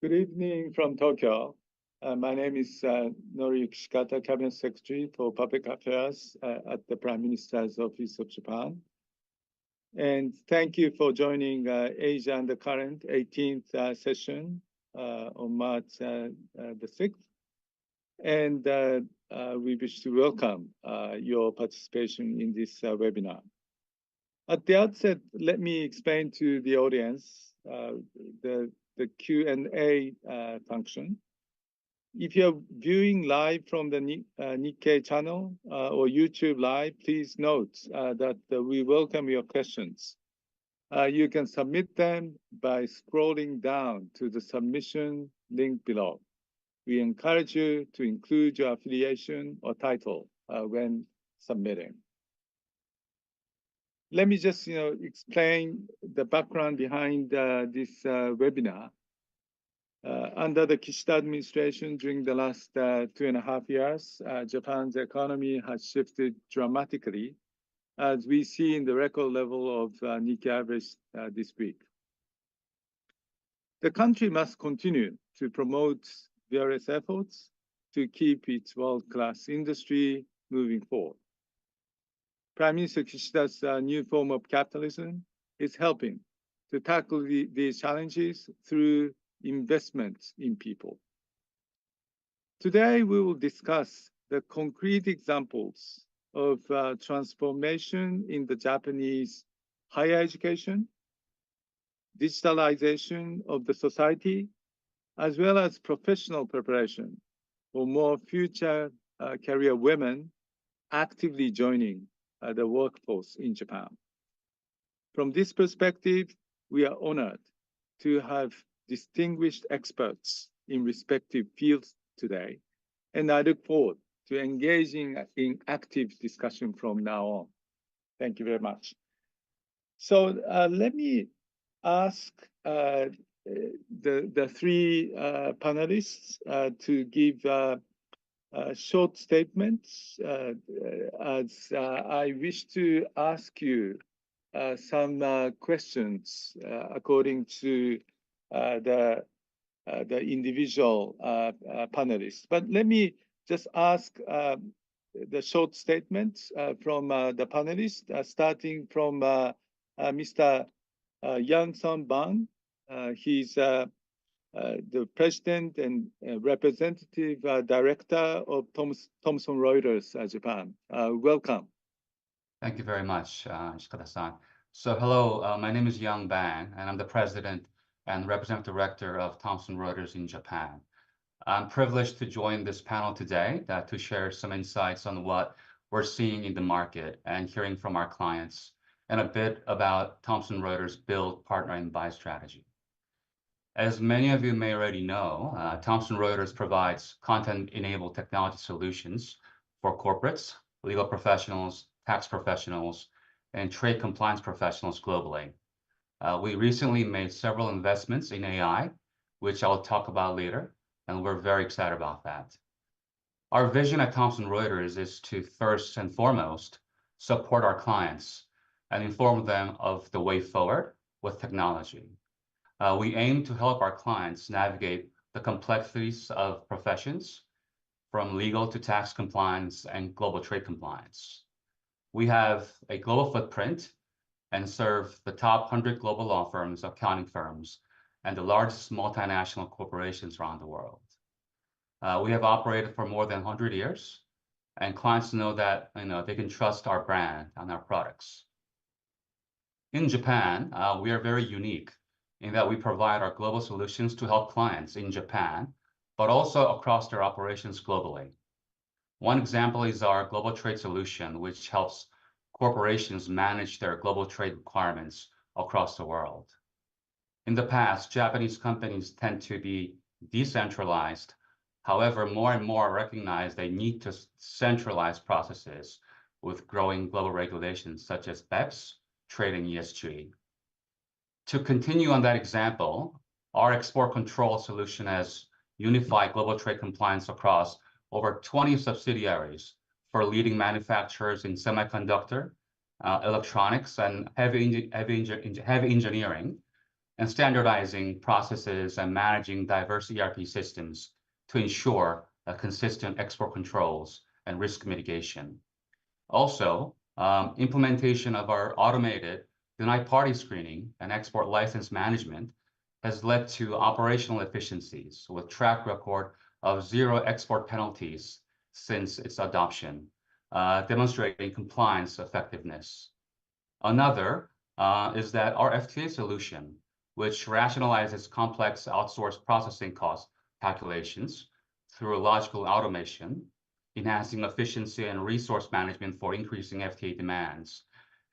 Good evening from Tokyo. My name is Noriyuki Shikata, Cabinet Secretary for Public Affairs at the Prime Minister's Office of Japan. And thank you for joining Asia Undercurrent 18th session on March the 6th. And we wish to welcome your participation in this webinar. At the outset, let me explain to the audience the Q&A function. If you're viewing live from the Nikkei channel or YouTube live, please note that we welcome your questions. You can submit them by scrolling down to the submission link below. We encourage you to include your affiliation or title when submitting. Let me just explain the background behind this webinar. Under the Kishida administration during the last 2.5 years, Japan's economy has shifted dramatically, as we see in the record level of Nikkei average this week. The country must continue to promote various efforts to keep its world-class industry moving forward. Prime Minister Kishida's new form of capitalism is helping to tackle these challenges through investments in people. Today, we will discuss the concrete examples of transformation in the Japanese higher education, digitalization of the society, as well as professional preparation for more future career women actively joining the workforce in Japan. From this perspective, we are honored to have distinguished experts in respective fields today, and I look forward to engaging in active discussion from now on. Thank you very much. So let me ask the three panelists to give short statements as I wish to ask you some questions according to the individual panelists. But let me just ask the short statements from the panelists, starting from Mr. Yang-Sun Ban. He's the President and Representative Director of Thomson Reuters Japan. Welcome. Thank you very much, Shikata-san. So hello, my name is Yang Ban, and I'm the President and Representative Director of Thomson Reuters in Japan. I'm privileged to join this panel today to share some insights on what we're seeing in the market and hearing from our clients, and a bit about Thomson Reuters' build, partner, and buy strategy. As many of you may already know, Thomson Reuters provides content-enabled technology solutions for corporates, legal professionals, tax professionals, and trade compliance professionals globally. We recently made several investments in AI, which I'll talk about later, and we're very excited about that. Our vision at Thomson Reuters is to first and foremost support our clients and inform them of the way forward with technology. We aim to help our clients navigate the complexities of professions, from legal to tax compliance and global trade compliance. We have a global footprint and serve the top 100 global law firms, accounting firms, and the largest multinational corporations around the world. We have operated for more than 100 years, and clients know that they can trust our brand and our products. In Japan, we are very unique in that we provide our global solutions to help clients in Japan, but also across their operations globally. One example is our global trade solution, which helps corporations manage their global trade requirements across the world. In the past, Japanese companies tend to be decentralized. However, more and more recognize they need to centralize processes with growing global regulations such as BEPS, trade, and ESG. To continue on that example, our export control solution has unified global trade compliance across over 20 subsidiaries for leading manufacturers in semiconductor, electronics, and heavy engineering, and standardizing processes and managing diverse ERP systems to ensure consistent export controls and risk mitigation. Also, implementation of our automated denied party screening and export license management has led to operational efficiencies with track record of 0 export penalties since its adoption, demonstrating compliance effectiveness. Another is that our FTA solution, which rationalizes complex outsourced processing cost calculations through logical automation, enhancing efficiency and resource management for increasing FTA demands.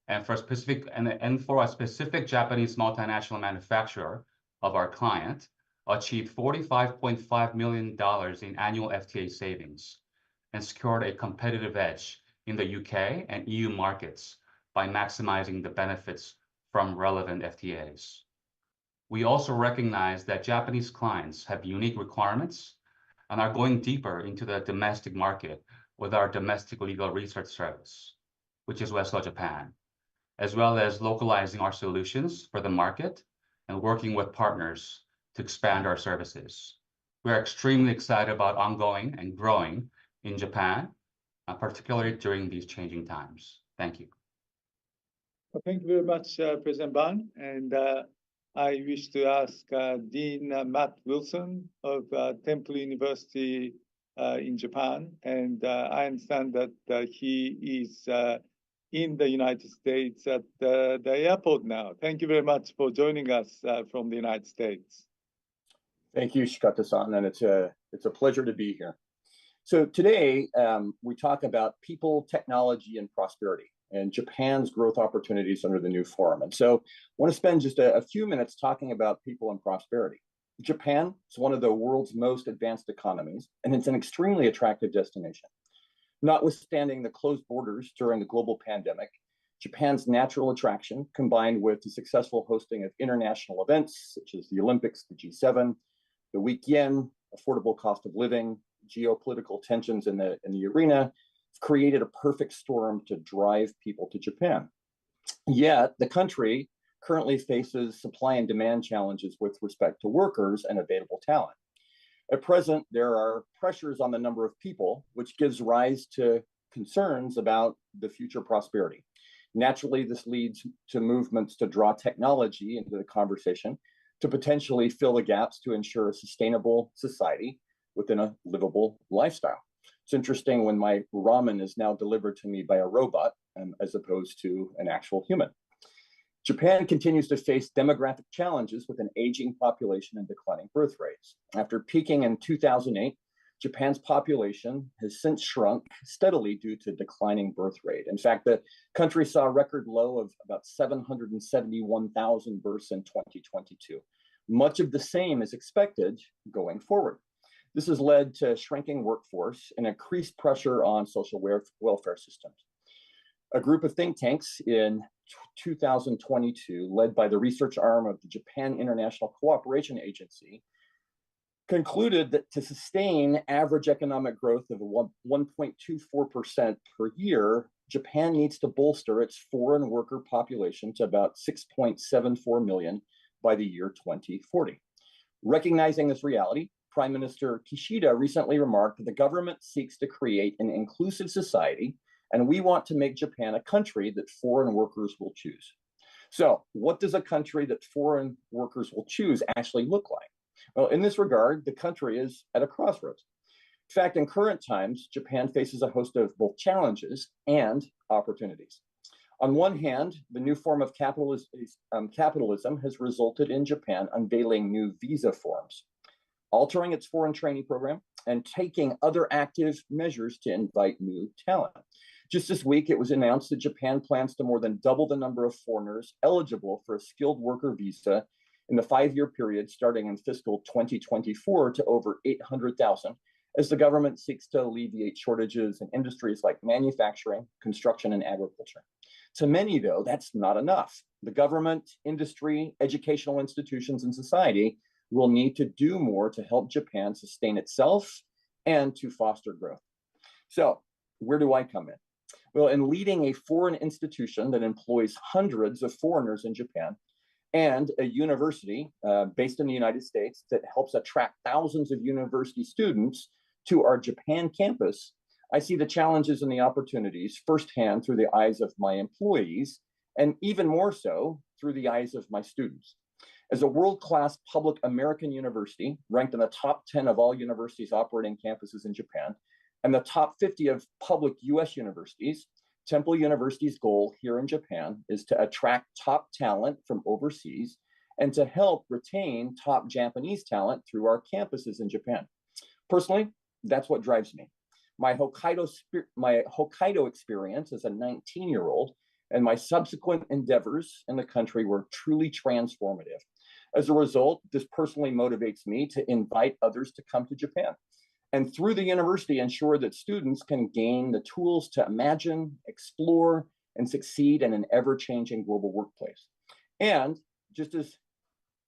And for a specific Japanese multinational manufacturer of our client, achieved $45.5 million in annual FTA savings and secured a competitive edge in the UK and EU markets by maximizing the benefits from relevant FTAs. We also recognize that Japanese clients have unique requirements and are going deeper into the domestic market with our domestic legal research service, which is Westlaw Japan, as well as localizing our solutions for the market and working with partners to expand our services. We're extremely excited about ongoing and growing in Japan, particularly during these changing times. Thank you. Well, thank you very much, President Ban. And I wish to ask Dean Matt Wilson of Temple University in Japan. And I understand that he is in the United States at the airport now. Thank you very much for joining us from the United States. Thank you, Shikata-san, and it's a pleasure to be here. So today we talk about people, technology, and prosperity, and Japan's growth opportunities under the new forum. And so I want to spend just a few minutes talking about people and prosperity. Japan is one of the world's most advanced economies, and it's an extremely attractive destination. Notwithstanding the closed borders during the global pandemic, Japan's natural attraction, combined with the successful hosting of international events such as the Olympics, the G7, the weak yen, affordable cost of living, geopolitical tensions in the arena, created a perfect storm to drive people to Japan. Yet the country currently faces supply and demand challenges with respect to workers and available talent. At present, there are pressures on the number of people, which gives rise to concerns about the future prosperity. Naturally, this leads to movements to draw technology into the conversation to potentially fill the gaps to ensure a sustainable society within a livable lifestyle. It's interesting when my ramen is now delivered to me by a robot as opposed to an actual human. Japan continues to face demographic challenges with an aging population and declining birth rates. After peaking in 2008, Japan's population has since shrunk steadily due to declining birth rate. In fact, the country saw a record low of about 771,000 births in 2022. Much of the same is expected going forward. This has led to shrinking workforce and increased pressure on social welfare systems. A group of think tanks in 2022, led by the research arm of the Japan International Cooperation Agency, concluded that to sustain average economic growth of 1.24% per year, Japan needs to bolster its foreign worker population to about 6.74 million by the year 2040. Recognizing this reality, Prime Minister Kishida recently remarked that the government seeks to create an inclusive society, and we want to make Japan a country that foreign workers will choose. So what does a country that foreign workers will choose actually look like? Well, in this regard, the country is at a crossroads. In fact, in current times, Japan faces a host of both challenges and opportunities. On one hand, the new form of capitalism has resulted in Japan unveiling new visa forms, altering its foreign training program, and taking other active measures to invite new talent. Just this week, it was announced that Japan plans to more than double the number of foreigners eligible for a skilled worker visa in the 5-year period starting in fiscal 2024 to over 800,000, as the government seeks to alleviate shortages in industries like manufacturing, construction, and agriculture. To many, though, that's not enough. The government, industry, educational institutions, and society will need to do more to help Japan sustain itself and to foster growth. So, where do I come in? Well, in leading a foreign institution that employs hundreds of foreigners in Japan and a university based in the United States that helps attract thousands of university students to our Japan campus, I see the challenges and the opportunities firsthand through the eyes of my employees, and even more so through the eyes of my students. As a world-class public American university, ranked in the top 10 of all universities operating campuses in Japan, and the top 50 of public US universities, Temple University's goal here in Japan is to attract top talent from overseas and to help retain top Japanese talent through our campuses in Japan. Personally, that's what drives me. My Hokkaido experience as a 19-year-old and my subsequent endeavors in the country were truly transformative. As a result, this personally motivates me to invite others to come to Japan, and through the university ensure that students can gain the tools to imagine, explore, and succeed in an ever-changing global workplace. And just as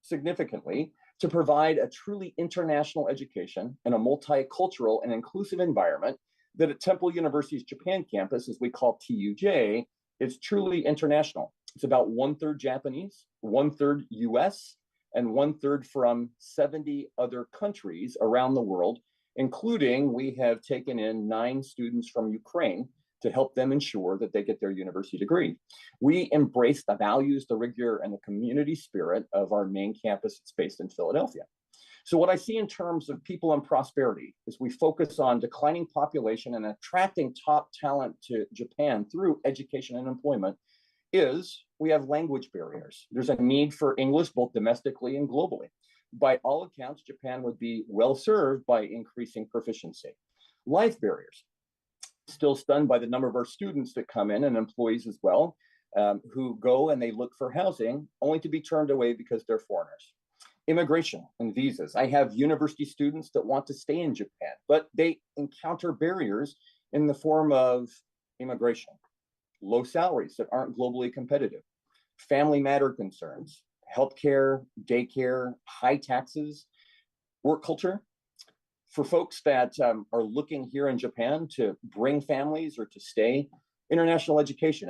significantly, to provide a truly international education in a multicultural and inclusive environment that at Temple University's Japan campus, as we call TUJ, is truly international. It's about 1/3 Japanese, 1/3 US, and 1/3 from 70 other countries around the world, including we have taken in 9 students from Ukraine to help them ensure that they get their university degree. We embrace the values, the rigor, and the community spirit of our main campus. It's based in Philadelphia. So what I see in terms of people and prosperity is we focus on declining population and attracting top talent to Japan through education and employment is we have language barriers. There's a need for English both domestically and globally. By all accounts, Japan would be well served by increasing proficiency. Life barriers. Still stunned by the number of our students that come in and employees as well, who go and they look for housing only to be turned away because they're foreigners. Immigration and visas. I have university students that want to stay in Japan, but they encounter barriers in the form of immigration, low salaries that aren't globally competitive, family matter concerns, healthcare, daycare, high taxes, work culture. For folks that are looking here in Japan to bring families or to stay, international education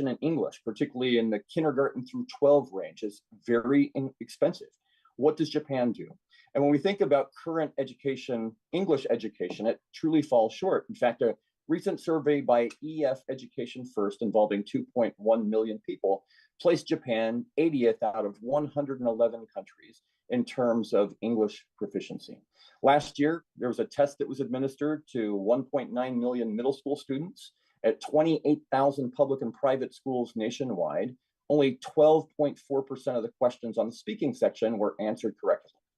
in English, particularly in the kindergarten through 12 range, is very expensive. What does Japan do? And when we think about current education, English education, it truly falls short. In fact, a recent survey by EF Education First involving 2.1 million people placed Japan 80th out of 111 countries in terms of English proficiency. Last year, there was a test that was administered to 1.9 million middle school students at 28,000 public and private schools nationwide. Only 12.4% of the questions on the speaking section were answered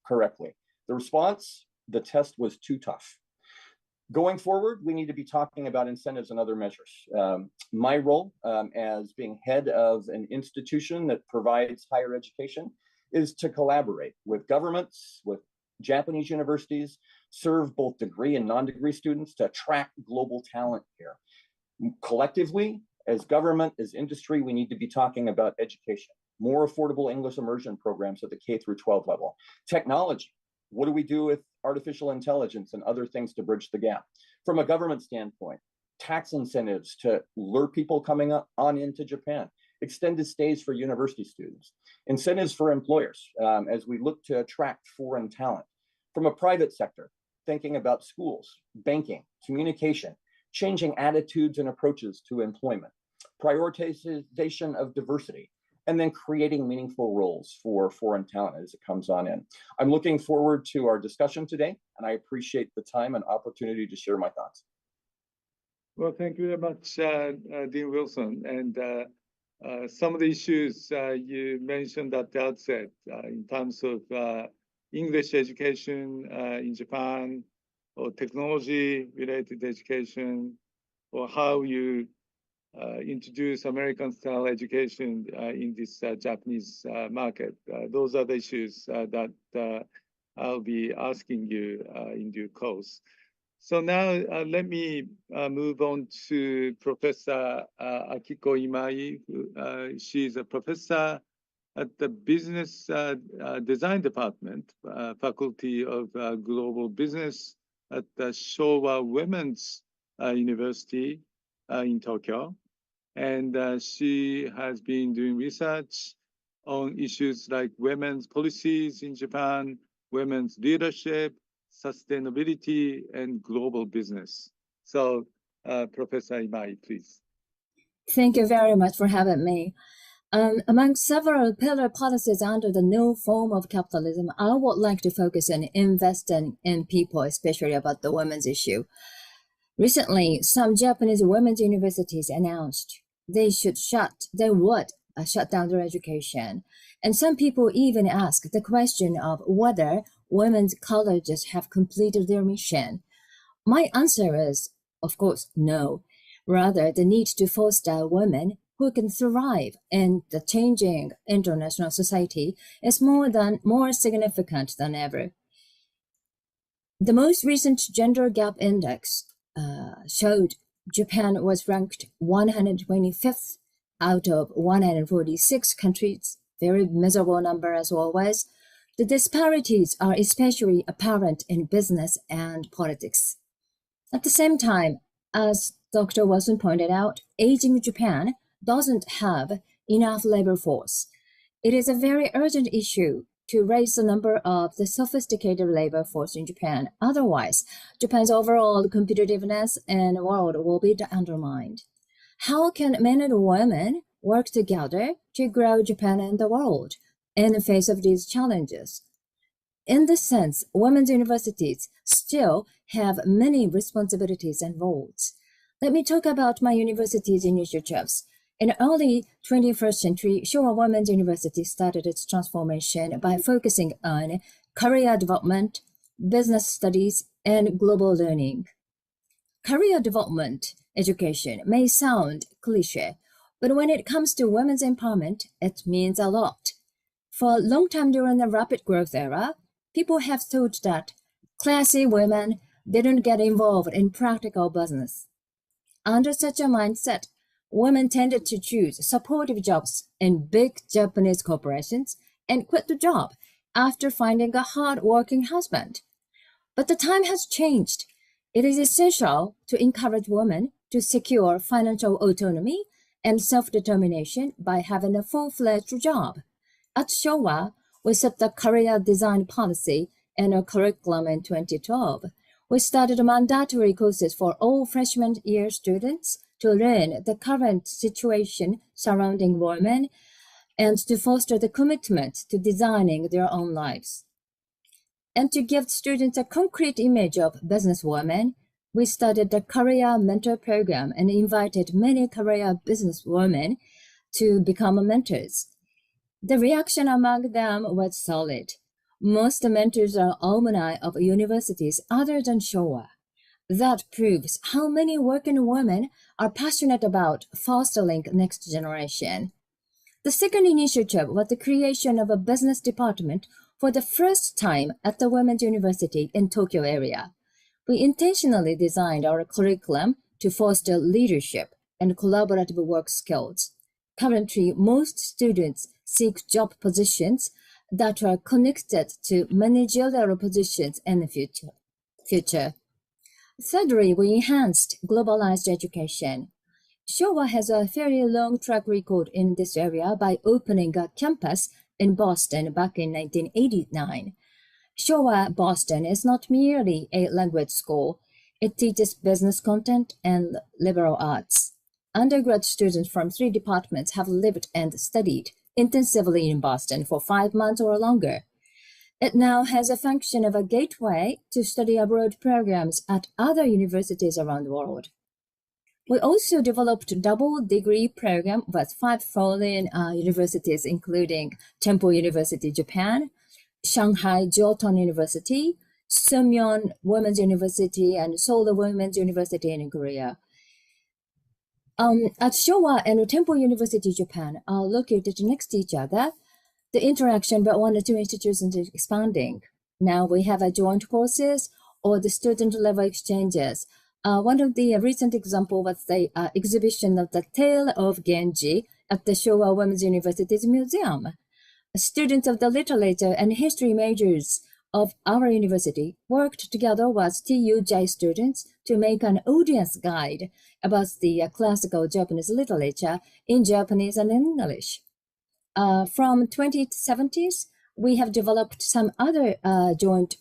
correctly. The response, the test was too tough. Going forward, we need to be talking about incentives and other measures. My role as being head of an institution that provides higher education is to collaborate with governments, with Japanese universities, serve both degree and non-degree students to attract global talent here. Collectively, as government, as industry, we need to be talking about education, more affordable English immersion programs at the K through 12 level. Technology, what do we do with artificial intelligence and other things to bridge the gap? From a government standpoint, tax incentives to lure people coming on into Japan, extended stays for university students, incentives for employers as we look to attract foreign talent. From a private sector, thinking about schools, banking, communication, changing attitudes and approaches to employment, prioritization of diversity, and then creating meaningful roles for foreign talent as it comes on in. I'm looking forward to our discussion today, and I appreciate the time and opportunity to share my thoughts. Well, thank you very much, Dean Wilson. And some of the issues you mentioned at the outset in terms of English education in Japan, or technology-related education, or how you introduce American-style education in this Japanese market. Those are the issues that I'll be asking you in due course. So now let me move on to Professor Akiko Imai. She's a professor at the Business Design Department, Faculty of Global Business at the Showa Women's University in Tokyo. And she has been doing research on issues like women's policies in Japan, women's leadership, sustainability, and global business. So, Professor Imai, please. Thank you very much for having me. Among several pillar policies under the new form of capitalism, I would like to focus on investing in people, especially about the women's issue. Recently, some Japanese women's universities announced they would shut down their education. And some people even ask the question of whether women's colleges have completed their mission. My answer is, of course, no. Rather, the need to foster women who can thrive in the changing international society is more significant than ever. The most recent gender gap index showed Japan was ranked 125th out of 146 countries, very miserable number as always. The disparities are especially apparent in business and politics. At the same time, as Dr. Wilson pointed out, aging Japan doesn't have enough labor force. It is a very urgent issue to raise the number of the sophisticated labor force in Japan. Otherwise, Japan's overall competitiveness in the world will be undermined. How can men and women work together to grow Japan and the world in the face of these challenges? In this sense, women's universities still have many responsibilities and roles. Let me talk about my university's initiatives. In the early 21st century, Showa Women's University started its transformation by focusing on career development, business studies, and global learning. Career development education may sound cliche, but when it comes to women's empowerment, it means a lot. For a long time during the rapid growth era, people have thought that classy women didn't get involved in practical business. Under such a mindset, women tended to choose supportive jobs in big Japanese corporations and quit the job after finding a hard-working husband. But the time has changed. It is essential to encourage women to secure financial autonomy and self-determination by having a full-fledged job. At Showa, we set the career design policy and a curriculum in 2012. We started mandatory courses for all freshman year students to learn the current situation surrounding women and to foster the commitment to designing their own lives. And to give students a concrete image of businesswomen, we started the Career Mentor Program and invited many career businesswomen to become mentors. The reaction among them was solid. Most mentors are alumni of universities other than Showa. That proves how many working women are passionate about fostering next generation. The second initiative was the creation of a business department for the first time at the Women's University in Tokyo area. We intentionally designed our curriculum to foster leadership and collaborative work skills. Currently, most students seek job positions that are connected to managerial positions in the future. Thirdly, we enhanced globalized education. Showa has a very long track record in this area by opening a campus in Boston back in 1989. Showa Boston is not merely a language school. It teaches business content and liberal arts. Undergrad students from 3 departments have lived and studied intensively in Boston for 5 months or longer. It now has a function of a gateway to study abroad programs at other universities around the world. We also developed a double degree program with 5 foreign universities, including Temple University, Japan, Shanghai Jiaotong University, Sumyeon Women's University, and Seoul Women's University in Korea. At Showa and Temple University, Japan are located next to each other. The interaction between the 2 institutions is expanding. Now we have a joint courses or the student level exchanges. One of the recent examples was the exhibition of the Tale of Genji at the Showa Women's University's museum. Students of the literature and history majors of our university worked together with TUJ students to make an audience guide about the classical Japanese literature in Japanese and English. From 2070s, we have developed some other joint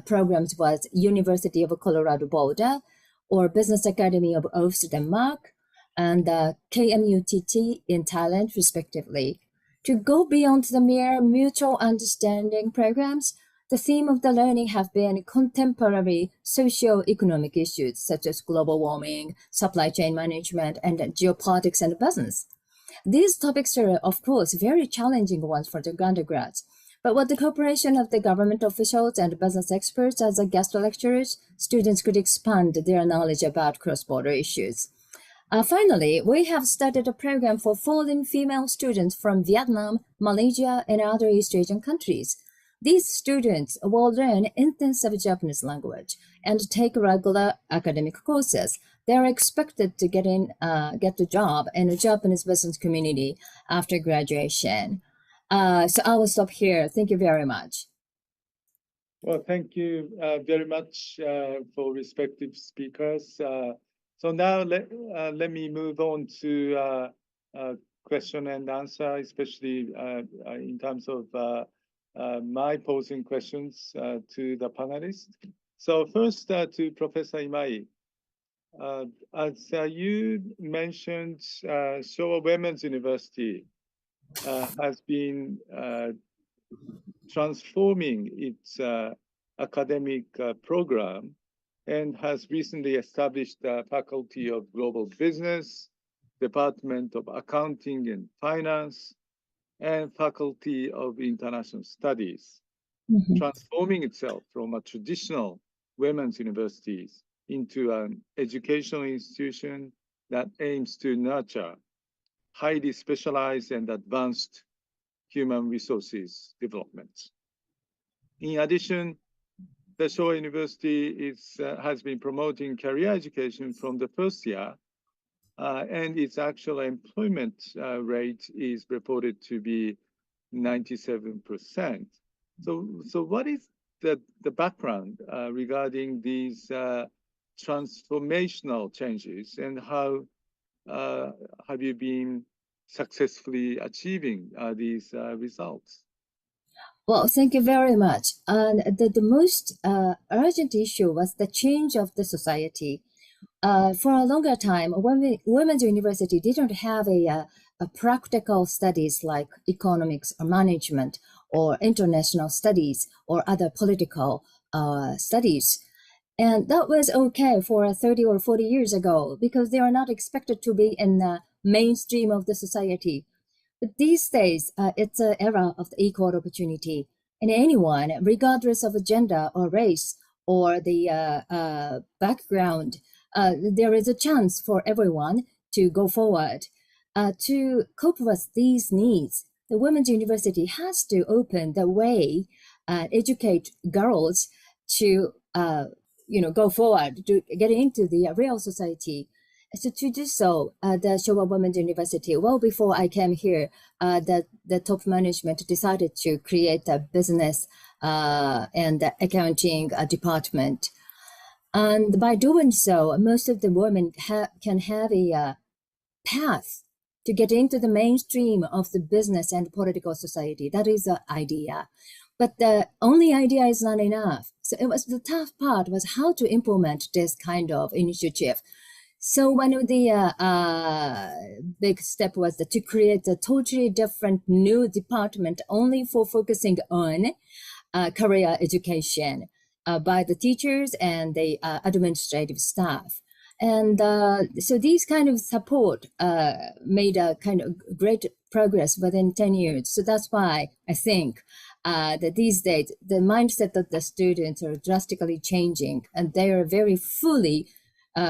programs with University of Colorado Boulder or Business Academy of Aarhus, Denmark, and KMUTT in Thailand, respectively. To go beyond the mere mutual understanding programs, the theme of the learning have been contemporary socio-economic issues such as global warming, supply chain management, and geopolitics and business. These topics are, of course, very challenging ones for the undergrads, but with the cooperation of the government officials and business experts as a guest lecturers, students could expand their knowledge about cross-border issues. Finally, we have started a program for foreign female students from Vietnam, Malaysia, and other East Asian countries. These students will learn intensive Japanese language and take regular academic courses. They are expected to get a job in the Japanese business community after graduation. So I will stop here. Thank you very much. Well, thank you very much for respective speakers. So now let me move on to question and answer, especially in terms of my posing questions to the panelists. So first to Professor Imai. As you mentioned, Showa Women's University has been transforming its academic program and has recently established the Faculty of Global Business, Department of Accounting and Finance, and Faculty of International Studies, transforming itself from a traditional women's universities into an educational institution that aims to nurture highly specialized and advanced human resources development. In addition, the Showa University has been promoting career education from the first year, and its actual employment rate is reported to be 97%. So what is the background regarding these transformational changes, and how have you been successfully achieving these results? Well, thank you very much. And the most urgent issue was the change of the society. For a longer time, women's university didn't have a practical studies like economics or management or international studies or other political studies. And that was okay for 30 or 40 years ago because they are not expected to be in the mainstream of the society. But these days, it's an era of the equal opportunity. And anyone, regardless of gender or race or the background, there is a chance for everyone to go forward. To cope with these needs, the Women's University has to open the way, educate girls to go forward, to get into the real society. So to do so, the Showa Women's University, well before I came here, the top management decided to create a business and accounting department. And by doing so, most of the women can have a path to get into the mainstream of the business and political society. That is the idea. But the only idea is not enough. So it was the tough part was how to implement this kind of initiative. So one of the big step was to create a totally different new department only for focusing on career education by the teachers and the administrative staff. And so these kind of support made a kind of great progress within 10 years. So that's why I think that these days, the mindset of the students are drastically changing, and they are very fully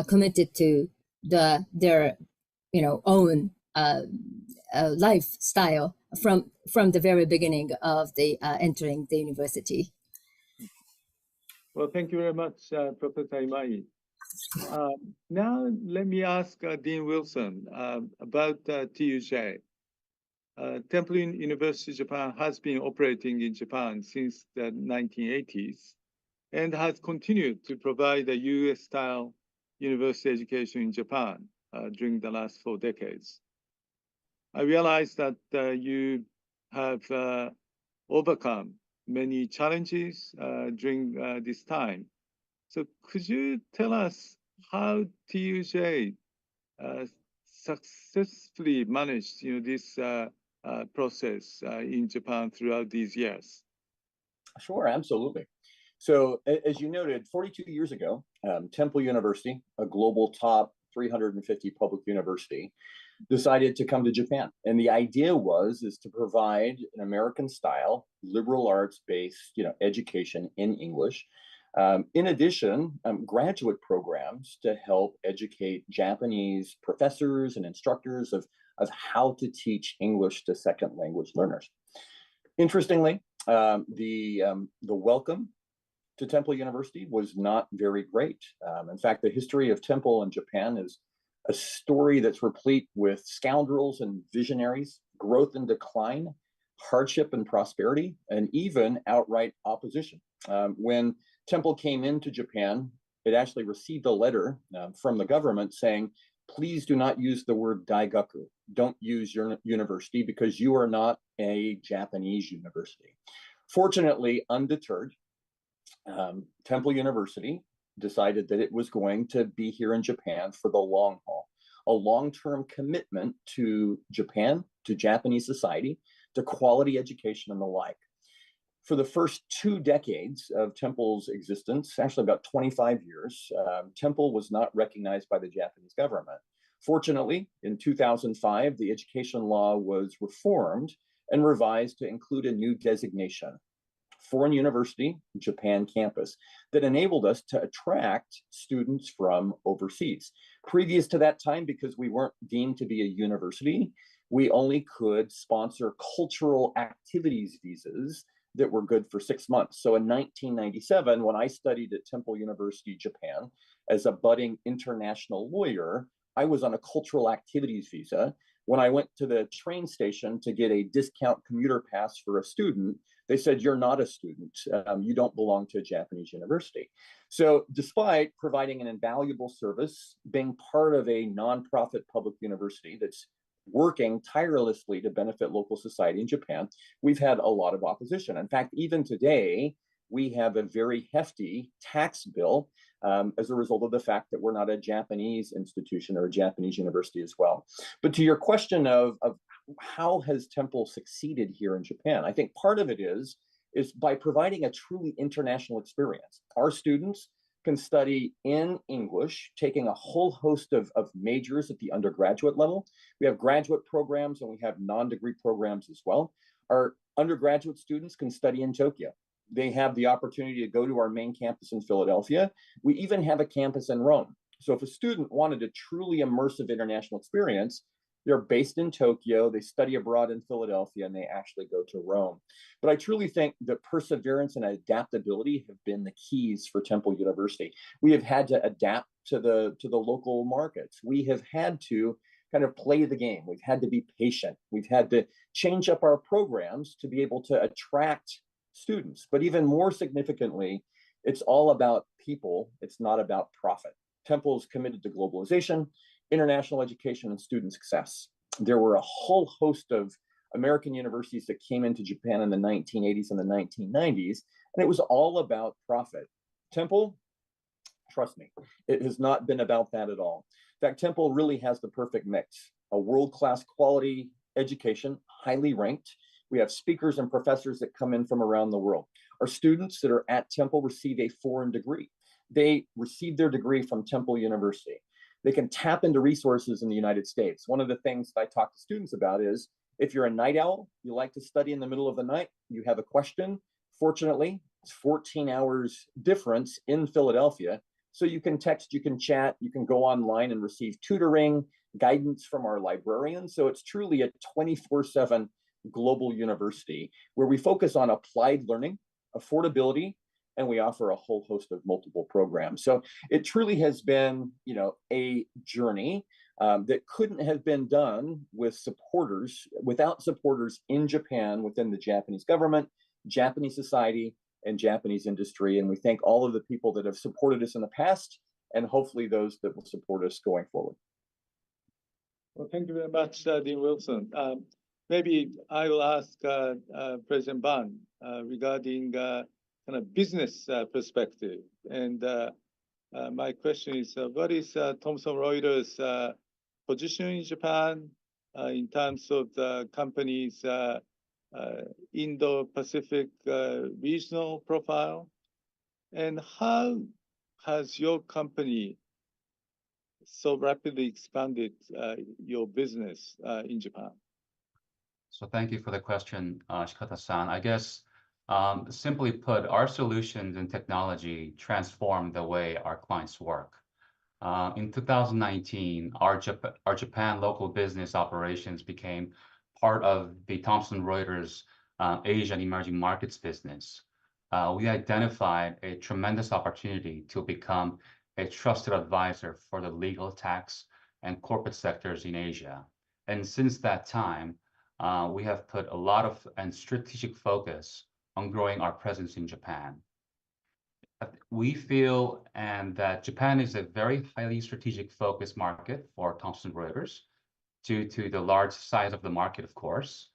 committed to their own lifestyle from the very beginning of the entering the university. Well, thank you very much, Professor Imai. Now, let me ask Dean Wilson about TUJ. Temple University Japan has been operating in Japan since the 1980s and has continued to provide a US-style university education in Japan during the last 4 decades. I realize that you have overcome many challenges during this time. So could you tell us how TUJ successfully managed this process in Japan throughout these years? Sure, absolutely. So as you noted, 42 years ago, Temple University, a global top 350 public university, decided to come to Japan. And the idea is to provide an American-style, liberal arts-based education in English. In addition, graduate programs to help educate Japanese professors and instructors of how to teach English to second language learners. Interestingly, the welcome to Temple University was not very great. In fact, the history of Temple in Japan is a story that's replete with scoundrels and visionaries, growth and decline, hardship and prosperity, and even outright opposition. When Temple came into Japan, it actually received a letter from the government saying, please do not use the word daigaku. Don't use your university because you are not a Japanese university. Fortunately, undeterred, Temple University decided that it was going to be here in Japan for the long haul, a long-term commitment to Japan, to Japanese society, to quality education and the like. For the first 2 decades of Temple's existence, actually about 25 years, Temple was not recognized by the Japanese government. Fortunately, in 2005, the education law was reformed and revised to include a new designation, Foreign University Japan Campus, that enabled us to attract students from overseas. Previous to that time, because we weren't deemed to be a university, we only could sponsor cultural activities visas that were good for 6 months. So in 1997, when I studied at Temple University, Japan, as a budding international lawyer, I was on a cultural activities visa. When I went to the train station to get a discount commuter pass for a student, they said, you're not a student. You don't belong to a Japanese university. So despite providing an invaluable service, being part of a nonprofit public university that's working tirelessly to benefit local society in Japan, we've had a lot of opposition. In fact, even today, we have a very hefty tax bill as a result of the fact that we're not a Japanese institution or a Japanese university as well. But to your question of how has Temple succeeded here in Japan, I think part of it is by providing a truly international experience. Our students can study in English, taking a whole host of majors at the undergraduate level. We have graduate programs and we have non-degree programs as well. Our undergraduate students can study in Tokyo. They have the opportunity to go to our main campus in Philadelphia. We even have a campus in Rome. So if a student wanted a truly immersive international experience, they're based in Tokyo, they study abroad in Philadelphia, and they actually go to Rome. But I truly think that perseverance and adaptability have been the keys for Temple University. We have had to adapt to the local markets. We have had to kind of play the game. We've had to be patient. We've had to change up our programs to be able to attract students. But even more significantly, it's all about people. It's not about profit. Temple is committed to globalization, international education, and student success. There were a whole host of American universities that came into Japan in the 1980s and the 1990s, and it was all about profit. Temple, trust me, it has not been about that at all. In fact, Temple really has the perfect mix, a world-class quality education, highly ranked. We have speakers and professors that come in from around the world. Our students that are at Temple receive a foreign degree. They receive their degree from Temple University. They can tap into resources in the United States. One of the things that I talk to students about is, if you're a night owl, you like to study in the middle of the night, you have a question, fortunately, it's 14 hours difference in Philadelphia. So you can text, you can chat, you can go online and receive tutoring, guidance from our librarians. So it's truly a 24/7 global university where we focus on applied learning, affordability, and we offer a whole host of multiple programs. So it truly has been, a journey that couldn't have been done without supporters in Japan, within the Japanese government, Japanese society, and Japanese industry. And we thank all of the people that have supported us in the past, and hopefully those that will support us going forward. Well, thank you very much, Dean Wilson. maybe I will ask President Ban regarding kind of business perspective. And my question is, what is Thomson Reuters' position in Japan in terms of the company's Indo-Pacific regional profile? And how has your company so rapidly expanded your business in Japan? So thank you for the question, Shikata-san. I guess, simply put, our solutions and technology transform the way our clients work. In 2019, our Japan local business operations became part of the Thomson Reuters Asian emerging markets business. We identified a tremendous opportunity to become a trusted advisor for the legal, tax, and corporate sectors in Asia. And since that time, we have put a lot of strategic focus on growing our presence in Japan. We feel that Japan is a very highly strategic focus market for Thomson Reuters due to the large size of the market, of course,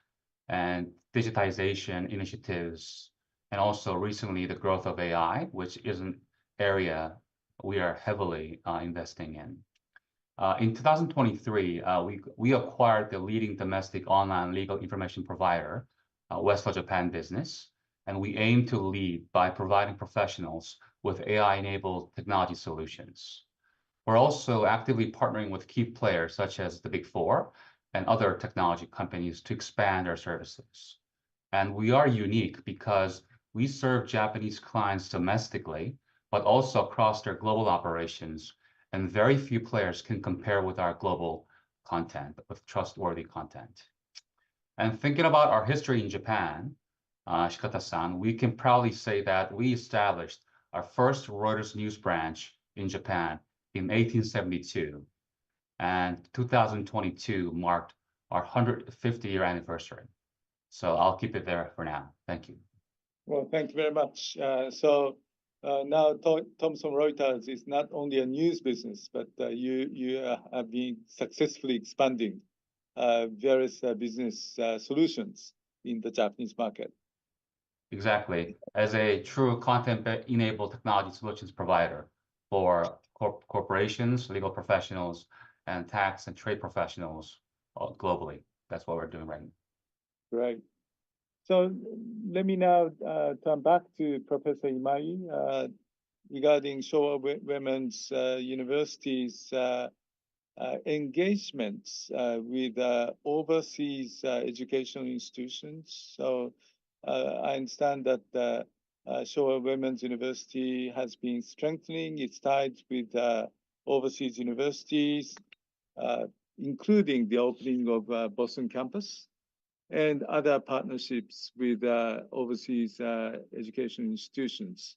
and digitization initiatives, and also recently the growth of AI, which is an area we are heavily investing in. In 2023, we acquired the leading domestic online legal information provider, Westlaw Japan Business, and we aim to lead by providing professionals with AI-enabled technology solutions. We're also actively partnering with key players such as the Big Four and other technology companies to expand our services. And we are unique because we serve Japanese clients domestically, but also across their global operations, and very few players can compare with our global content, with trustworthy content. And thinking about our history in Japan, Shikata-san, we can proudly say that we established our first Reuters news branch in Japan in 1872, and 2022 marked our 150-year anniversary. So I'll keep it there for now. Thank you. Well, thank you very much. Now Thomson Reuters is not only a news business, but you have been successfully expanding various business solutions in the Japanese market. Exactly. As a true content-enabled technology solutions provider for corporations, legal professionals, and tax and trade professionals globally. That's what we're doing right now. Right. So let me now turn back to Professor Imai regarding Showa Women's University's engagements with overseas educational institutions. So I understand that Showa Women's University has been strengthening its ties with overseas universities, including the opening of Boston campus and other partnerships with overseas education institutions.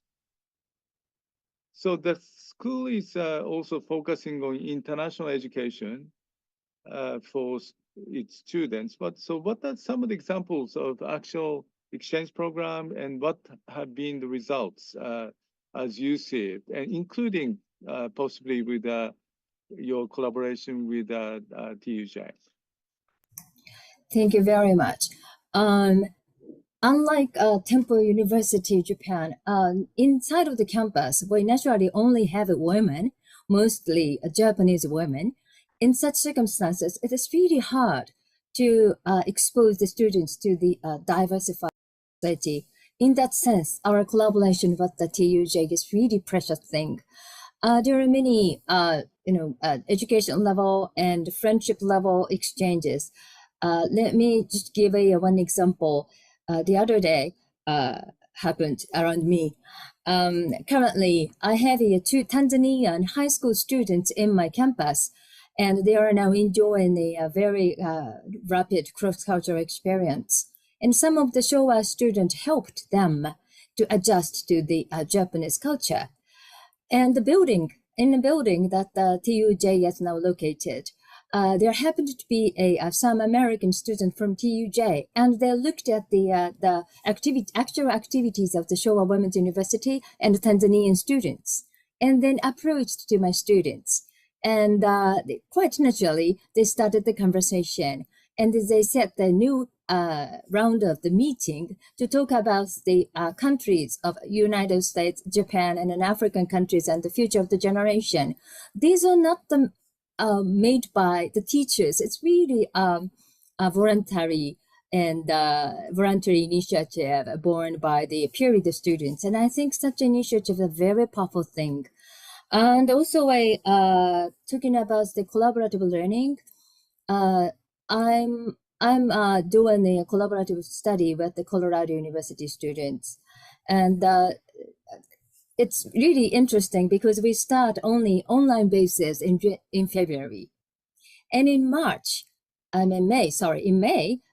So the school is also focusing on international education for its students. But so what are some of the examples of actual exchange program, and what have been the results as you see it, and including possibly with your collaboration with TUJ? Thank you very much. Unlike Temple University, Japan, inside of the campus, we naturally only have women, mostly Japanese women. In such circumstances, it is really hard to expose the students to the diversified society. In that sense, our collaboration with the TUJ is really precious thing. There are many, education level and friendship level exchanges. Let me just give one example. The other day happened around me. Currently, I have two Tanzanian high school students in my campus, and they are now enjoying a very rapid cross-cultural experience. And some of the Showa students helped them to adjust to the Japanese culture. And in the building that the TUJ is now located, there happened to be some American student from TUJ, and they looked at the actual activities of the Showa Women's University and the Tanzanian students, and then approached to my students. And quite naturally, they started the conversation. And they set the new round of the meeting to talk about the countries of United States, Japan, and then African countries and the future of the generation. These are not the made by the teachers. It's really a voluntary and voluntary initiative born by the period students. And I think such initiative is a very powerful thing. And also, talking about the collaborative learning, I'm doing a collaborative study with the Colorado University students, and it's really interesting because we start only online basis in February, and in May,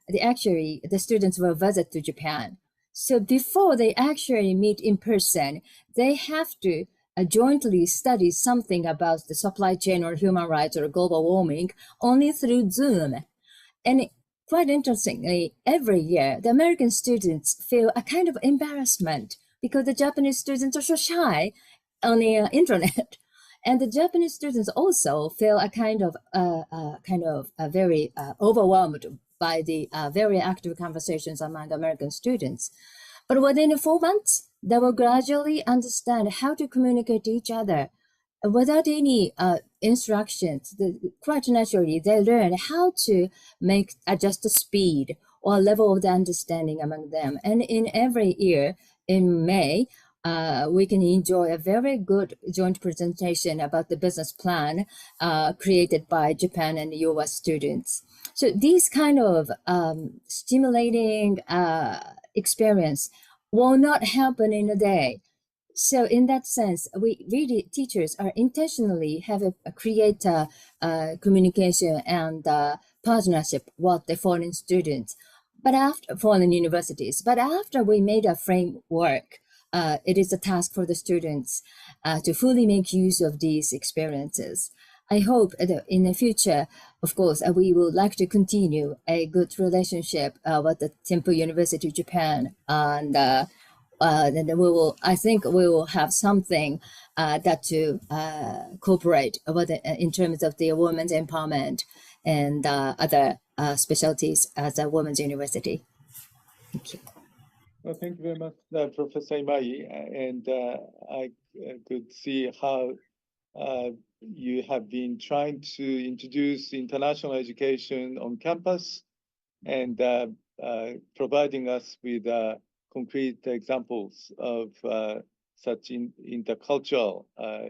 the students will visit to Japan. So before they actually meet in person, they have to jointly study something about the supply chain or human rights or global warming only through Zoom. And quite interestingly, every year, the American students feel a kind of embarrassment because the Japanese students are so shy on the internet. And the Japanese students also feel a kind of very overwhelmed by the very active conversations among American students. But within 4 months, they will gradually understand how to communicate to each other without any instructions. Quite naturally, they learn how to adjust the speed or level of the understanding among them. And in every year, in May, we can enjoy a very good joint presentation about the business plan created by Japan and US students. So these kind of stimulating experience will not happen in a day. So in that sense, we really, teachers are intentionally create communication and partnership with the foreign students, but after foreign universities. But after we made a framework, it is a task for the students to fully make use of these experiences. I hope that in the future, of course, we would like to continue a good relationship with the Temple University Japan, and then I think we will have something that to cooperate with in terms of the women's empowerment and other specialties as a women's university. Thank you. Well, thank you very much, Professor Imai. And I could see how you have been trying to introduce international education on campus and providing us with concrete examples of such intercultural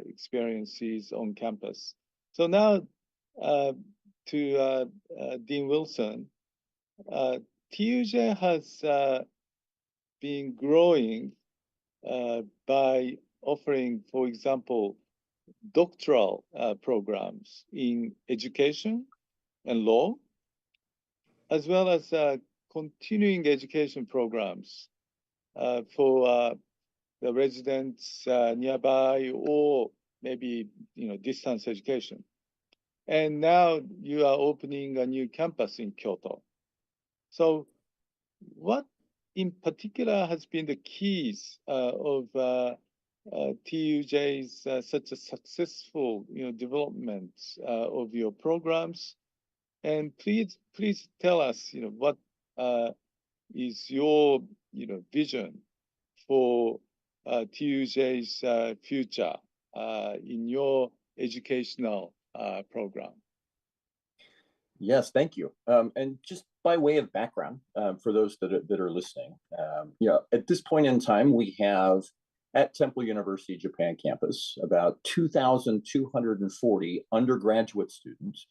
experiences on campus. So now to Dean Wilson, TUJ has been growing by offering, for example, doctoral programs in education and law, as well as continuing education programs for the residents nearby, or maybe distance education. And now you are opening a new campus in Kyoto. So what in particular has been the keys of TUJ's such a successful development of your programs? And please tell us what is your vision for TUJ's future in your educational program. Yes, thank you. And just by way of background, for those that are listening, at this point in time, we have at Temple University Japan campus about 2,240 undergraduate students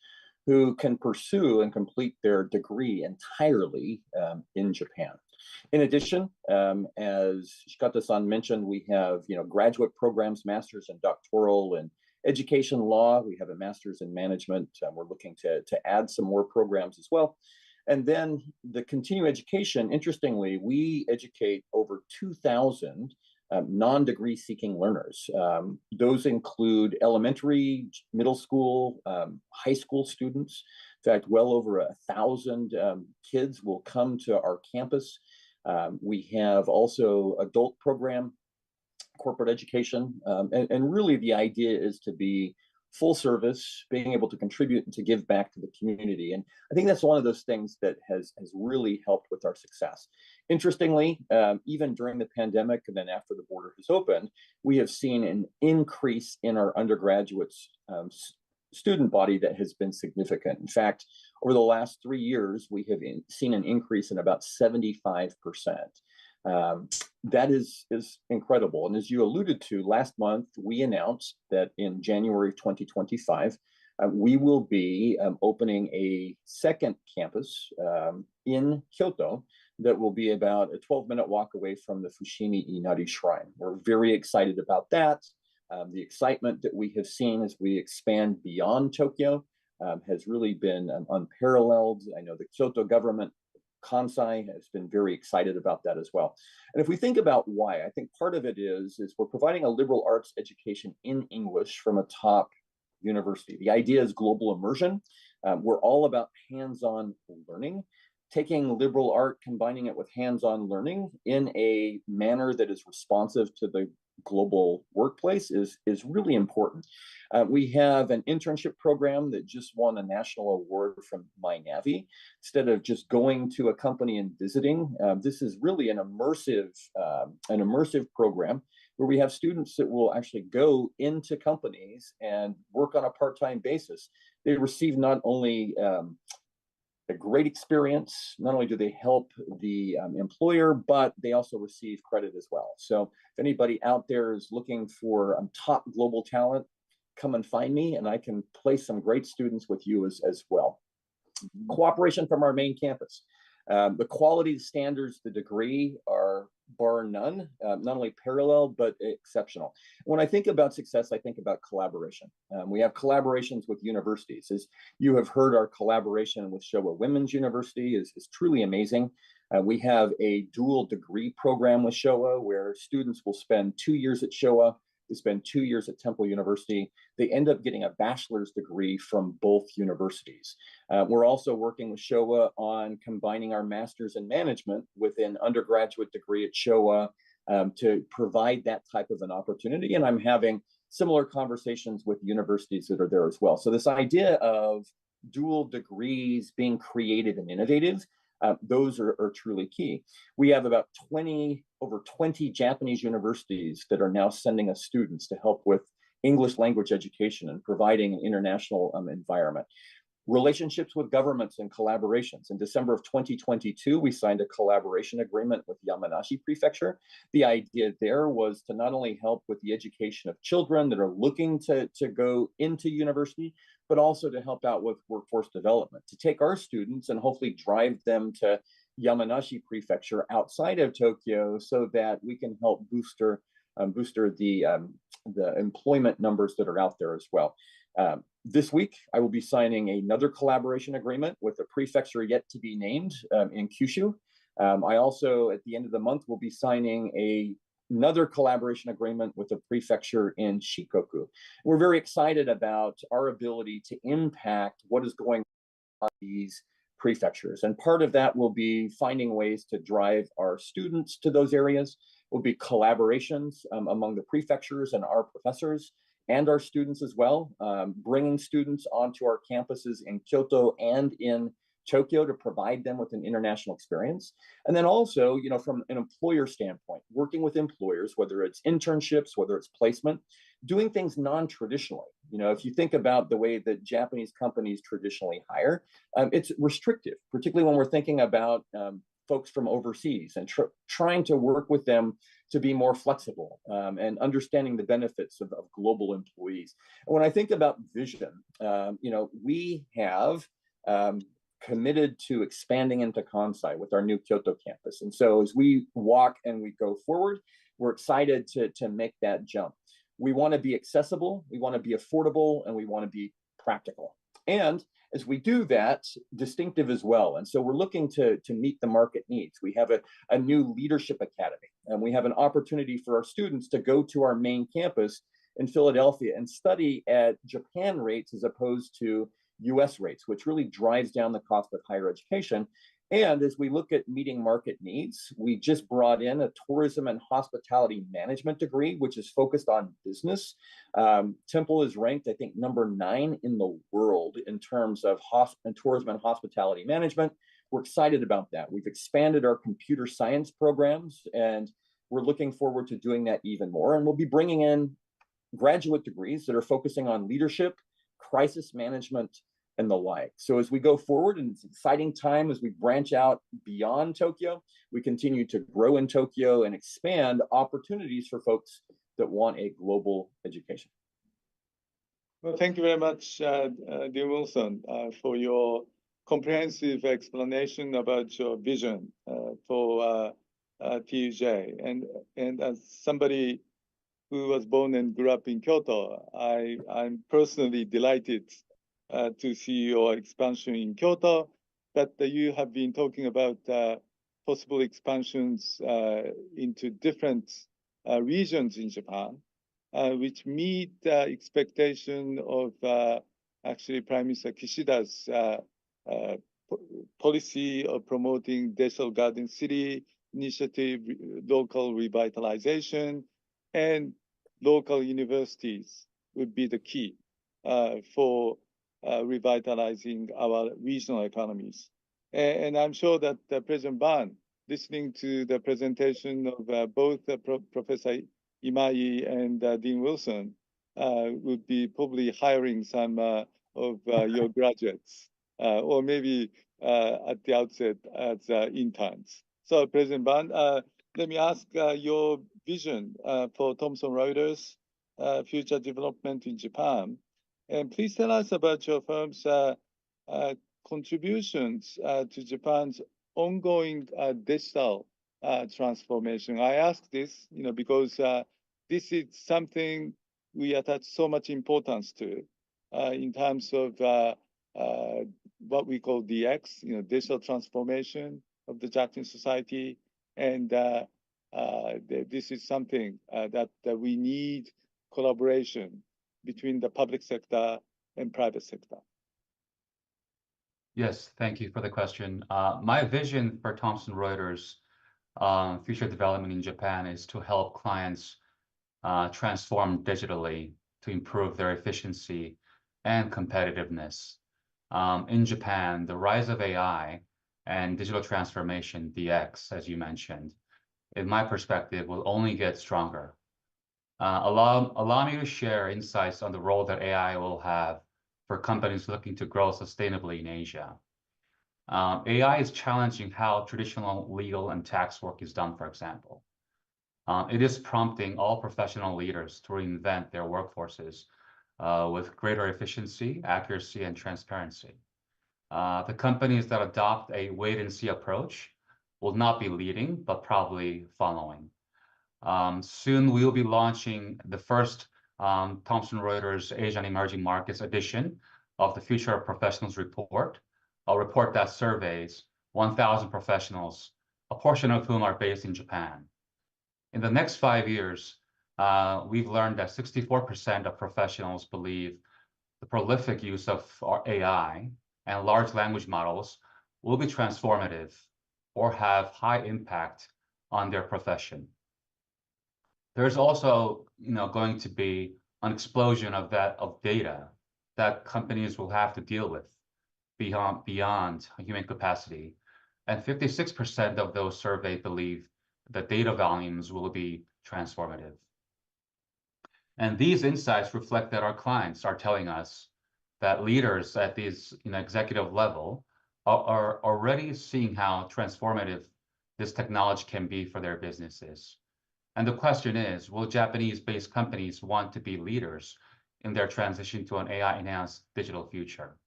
who can pursue and complete their degree entirely in Japan. In addition, as Shikata-san mentioned, we have graduate programs, master's and doctoral in education law. We have a master's in management. We're looking to add some more programs as well. And then the continuing education, interestingly, we educate over 2,000 non-degree seeking learners. Those include elementary, middle school, high school students. In fact, well over 1,000 kids will come to our campus. We have also adult program, corporate education, and really the idea is to be full service, being able to contribute and to give back to the community. And I think that's one of those things that has really helped with our success. Interestingly, even during the pandemic and then after the border has opened, we have seen an increase in our undergraduates student body that has been significant. In fact, over the last 3 years, we have seen an increase in about 75%. That is incredible. And as you alluded to, last month, we announced that in January 2025, we will be opening a second campus in Kyoto that will be about a 12-minute walk away from the Fushimi Inari Shrine. We're very excited about that. The excitement that we have seen as we expand beyond Tokyo has really been unparalleled. I know the Kyoto government, Kansai, has been very excited about that as well. And if we think about why, I think part of it is we're providing a liberal arts education in English from a top university. The idea is global immersion. We're all about hands-on learning. Taking liberal art, combining it with hands-on learning in a manner that is responsive to the global workplace is really important. We have an internship program that just won a national award from MyNavi. Instead of just going to a company and visiting, this is really an immersive program where we have students that will actually go into companies and work on a part-time basis. They receive not only a great experience. Not only do they help the employer, but they also receive credit as well. So if anybody out there is looking for top global talent, come and find me, and I can place some great students with you as well. Cooperation from our main campus. The quality standards, the degree are bar none, not only parallel, but exceptional. When I think about success, I think about collaboration. We have collaborations with universities. As you have heard, our collaboration with Showa Women's University is truly amazing. We have a dual degree program with Showa where students will spend 2 years at Showa. They spend 2 years at Temple University. They end up getting a bachelor's degree from both universities. We're also working with Showa on combining our master's in management with an undergraduate degree at Showa to provide that type of an opportunity. And I'm having similar conversations with universities that are there as well. So this idea of dual degrees being creative and innovative, those are truly key. We have about over 20 Japanese universities that are now sending us students to help with English language education and providing an international environment. Relationships with governments and collaborations. In December of 2022, we signed a collaboration agreement with Yamanashi Prefecture. The idea there was to not only help with the education of children that are looking to go into university, but also to help out with workforce development, to take our students and hopefully drive them to Yamanashi Prefecture outside of Tokyo so that we can help booster the employment numbers that are out there as well. This week, I will be signing another collaboration agreement with a prefecture yet to be named in Kyushu. I also, at the end of the month, will be signing another collaboration agreement with a prefecture in Shikoku. We're very excited about our ability to impact what is going on in these prefectures. And part of that will be finding ways to drive our students to those areas. Will be collaborations among the prefectures and our professors and our students as well, bringing students onto our campuses in Kyoto and in Tokyo to provide them with an international experience. And then also, from an employer standpoint, working with employers, whether it's internships, whether it's placement, doing things non-traditionally. If you think about the way that Japanese companies traditionally hire, it's restrictive, particularly when we're thinking about folks from overseas and trying to work with them to be more flexible and understanding the benefits of global employees. And when I think about vision, we have committed to expanding into Kansai with our new Kyoto campus. And so as we walk and we go forward, we're excited to make that jump. We want to be accessible, we want to be affordable, and we want to be practical. And as we do that, distinctive as well. And so we're looking to meet the market needs. We have a new leadership academy, and we have an opportunity for our students to go to our main campus in Philadelphia and study at Japan rates as opposed to US rates, which really drives down the cost of higher education. And as we look at meeting market needs, we just brought in a tourism and hospitality management degree, which is focused on business. Temple is ranked, I think, #9 in the world in terms of tourism and hospitality management. We're excited about that. We've expanded our computer science programs, and we're looking forward to doing that even more. And we'll be bringing in graduate degrees that are focusing on leadership, crisis management, and the like. So as we go forward, and it's an exciting time as we branch out beyond Tokyo, we continue to grow in Tokyo and expand opportunities for folks that want a global education. Well, thank you very much, Dean Wilson, for your comprehensive explanation about your vision for TUJ. And as somebody who was born and grew up in Kyoto, I'm personally delighted to see your expansion in Kyoto, but you have been talking about possible expansions into different regions in Japan, which meet the expectation of actually Prime Minister Kishida's policy of promoting digital garden city initiative, local revitalization, and local universities would be the key for revitalizing our regional economies. And I'm sure that President Ban, listening to the presentation of both Professor Imai and Dean Wilson, would be probably hiring some of your graduates, or maybe at the outset as interns. So President Ban, let me ask your vision for Thomson Reuters' future development in Japan. And please tell us about your firm's contributions to Japan's ongoing digital transformation. I ask this, because this is something we attach so much importance to in terms of what we call DX, digital transformation of the Japanese society. And this is something that we need collaboration between the public sector and private sector. Yes, thank you for the question. My vision for Thomson Reuters future development in Japan is to help clients transform digitally to improve their efficiency and competitiveness. In Japan, the rise of AI and digital transformation, DX, as you mentioned, in my perspective, will only get stronger. Allow me to share insights on the role that AI will have for companies looking to grow sustainably in Asia. AI is challenging how traditional legal and tax work is done, for example. It is prompting all professional leaders to reinvent their workforces with greater efficiency, accuracy, and transparency. The companies that adopt a wait-and-see approach will not be leading, but probably following. Soon, we will be launching the first Thomson Reuters Asian Emerging Markets edition of the Future of Professionals report, a report that surveys 1,000 professionals, a portion of whom are based in Japan. In the next 5 years, we've learned that 64% of professionals believe the prolific use of AI and large language models will be transformative or have high impact on their profession. There's also, going to be an explosion of data that companies will have to deal with beyond human capacity. And 56% of those surveyed believe that data volumes will be transformative. And these insights reflect that our clients are telling us that leaders at these executive level are already seeing how transformative this technology can be for their businesses. And the question is, will Japanese-based companies want to be leaders in their transition to an AI-enhanced digital future?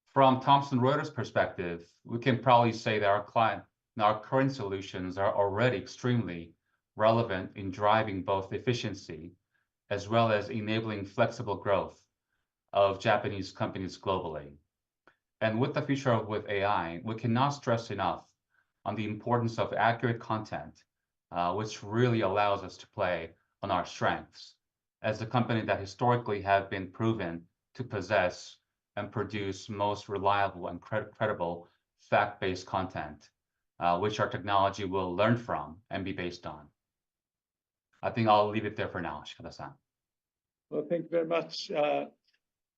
From Thomson Reuters' perspective, we can probably say that our current solutions are already extremely relevant in driving both efficiency as well as enabling flexible growth of Japanese companies globally. And with the future with AI, we cannot stress enough on the importance of accurate content, which really allows us to play on our strengths as a company that historically have been proven to possess and produce most reliable and credible fact-based content, which our technology will learn from and be based on. I think I'll leave it there for now, Shikata-san. Well, thank you very much.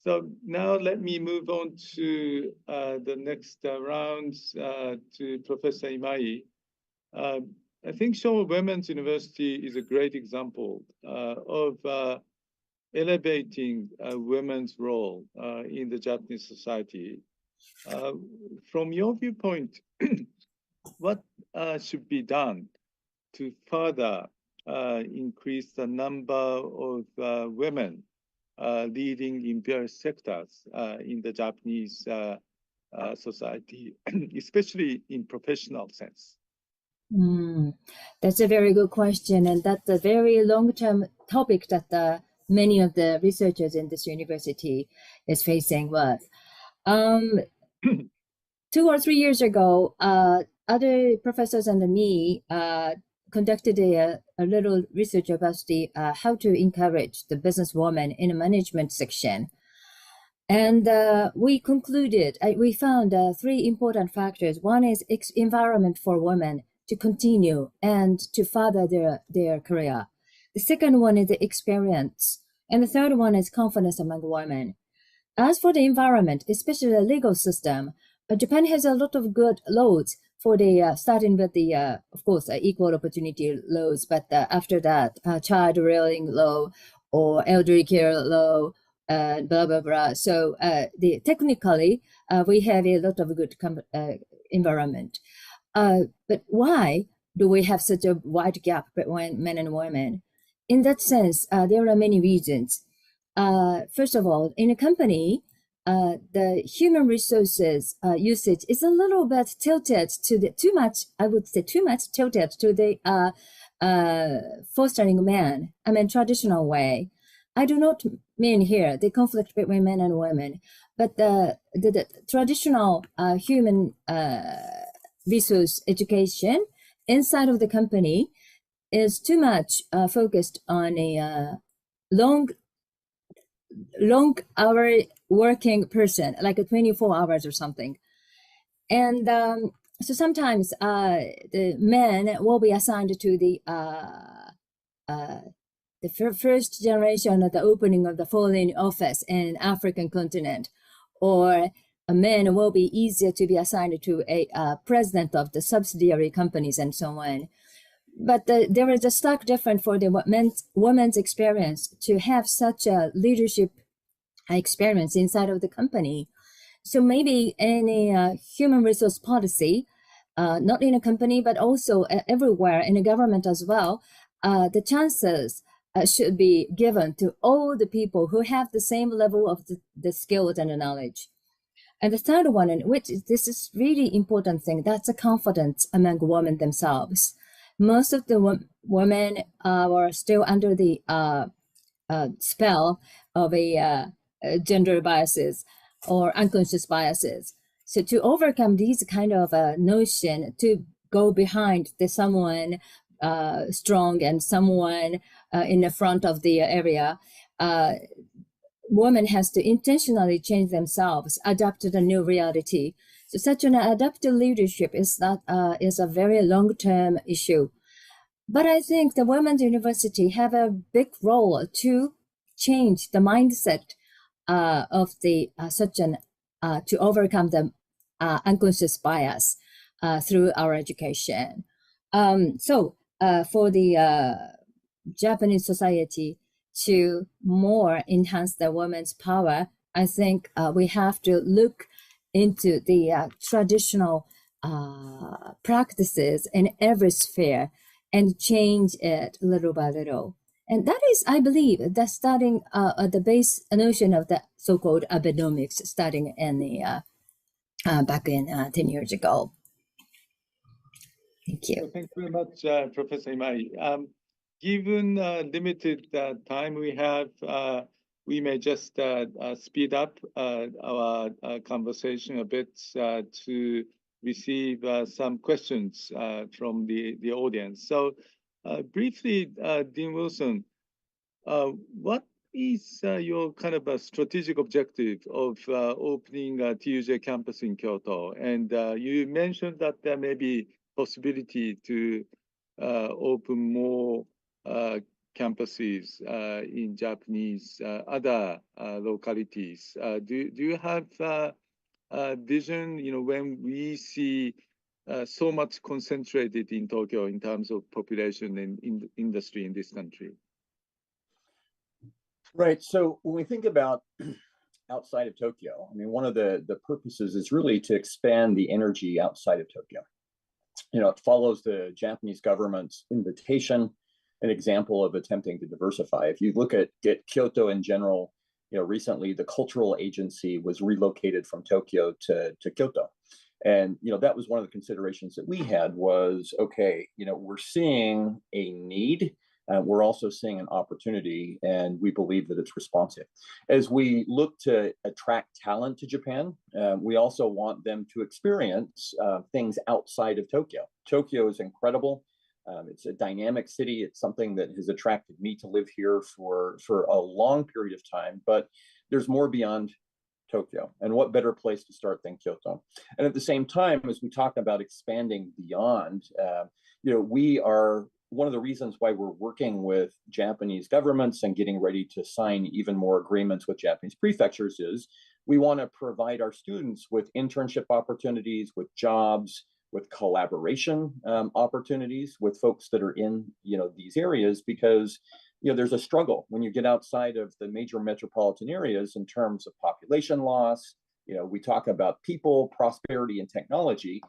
So now let me move on to the next round to Professor Imai. I think Showa Women's University is a great example of elevating women's role in the Japanese society. From your viewpoint, what should be done to further increase the number of women leading in various sectors in the Japanese society, especially in professional sense? That's a very good question, and that's a very long-term topic that many of the researchers in this university is facing with. 2 or 3 years ago, other professors and me conducted a little research about the how to encourage the businesswoman in a management section. And we concluded, we found 3 important factors. One is environment for women to continue and to further their career. The second one is the experience. And the third one is confidence among women. As for the environment, especially the legal system, Japan has a lot of good laws for the, starting with the, of course, equal opportunity laws, but after that, child rearing law or elderly care law, blah, blah, blah. So technically, we have a lot of good environment. But why do we have such a wide gap between men and women? In that sense, there are many reasons. First of all, in a company, the human resources usage is a little bit tilted to the too much tilted to the fostering men. I mean, traditional way. I do not mean here the conflict between men and women, but the traditional human resource education inside of the company is too much focused on a long hour working person, like a 24 hours or something. And so sometimes the men will be assigned to the first generation of the opening of the foreign office in African continent, or a man will be easier to be assigned to a president of the subsidiary companies and so on. But there is a stark difference for the women's experience to have such a leadership experience inside of the company. So maybe in a human resource policy, not in a company, but also everywhere in the government as well, the chances should be given to all the people who have the same level of the skills and the knowledge. And the third one, in which this is really important thing, that's a confidence among women themselves. Most of the women are still under the spell of a gender biases or unconscious biases. So to overcome these kind of notion, to go behind the someone strong and someone in the front of the area, woman has to intentionally change themselves, adapt to the new reality. So such an adaptive leadership is a very long-term issue. But I think the women's university have a big role to change the mindset of the to overcome the unconscious bias through our education. So for the Japanese society to more enhance the women's power, I think we have to look into the traditional practices in every sphere and change it little by little. And that is, I believe, the starting the base notion of the so-called Abenomics starting in the back in 10 years ago. Thank you. Well, thank you very much, Professor Imai. Given limited time we have, we may just speed up our conversation a bit to receive some questions from the audience. So briefly, Dean Wilson, what is your kind of a strategic objective of opening a TUJ campus in Kyoto? And you mentioned that there may be possibility to open more campuses in Japanese other localities. Do you have a vision, when we see so much concentrated in Tokyo in terms of population and in industry in this country? Right. So when we think about outside of Tokyo, I mean, one of the purposes is really to expand the energy outside of Tokyo. It follows the Japanese government's invitation, an example of attempting to diversify. If you look at Kyoto in general, recently the cultural agency was relocated from Tokyo to Kyoto. And, that was one of the considerations that we had was, okay, we're seeing a need. We're also seeing an opportunity, and we believe that it's responsive. As we look to attract talent to Japan, we also want them to experience things outside of Tokyo. Tokyo is incredible. It's a dynamic city. It's something that has attracted me to live here for a long period of time, but there's more beyond Tokyo. And what better place to start than Kyoto? And at the same time, as we talk about expanding beyond, we are one of the reasons why we're working with Japanese governments and getting ready to sign even more agreements with Japanese prefectures is we want to provide our students with internship opportunities, with jobs, with collaboration opportunities with folks that are in these areas, because there's a struggle when you get outside of the major metropolitan areas in terms of population loss. We talk about people, prosperity, and technology.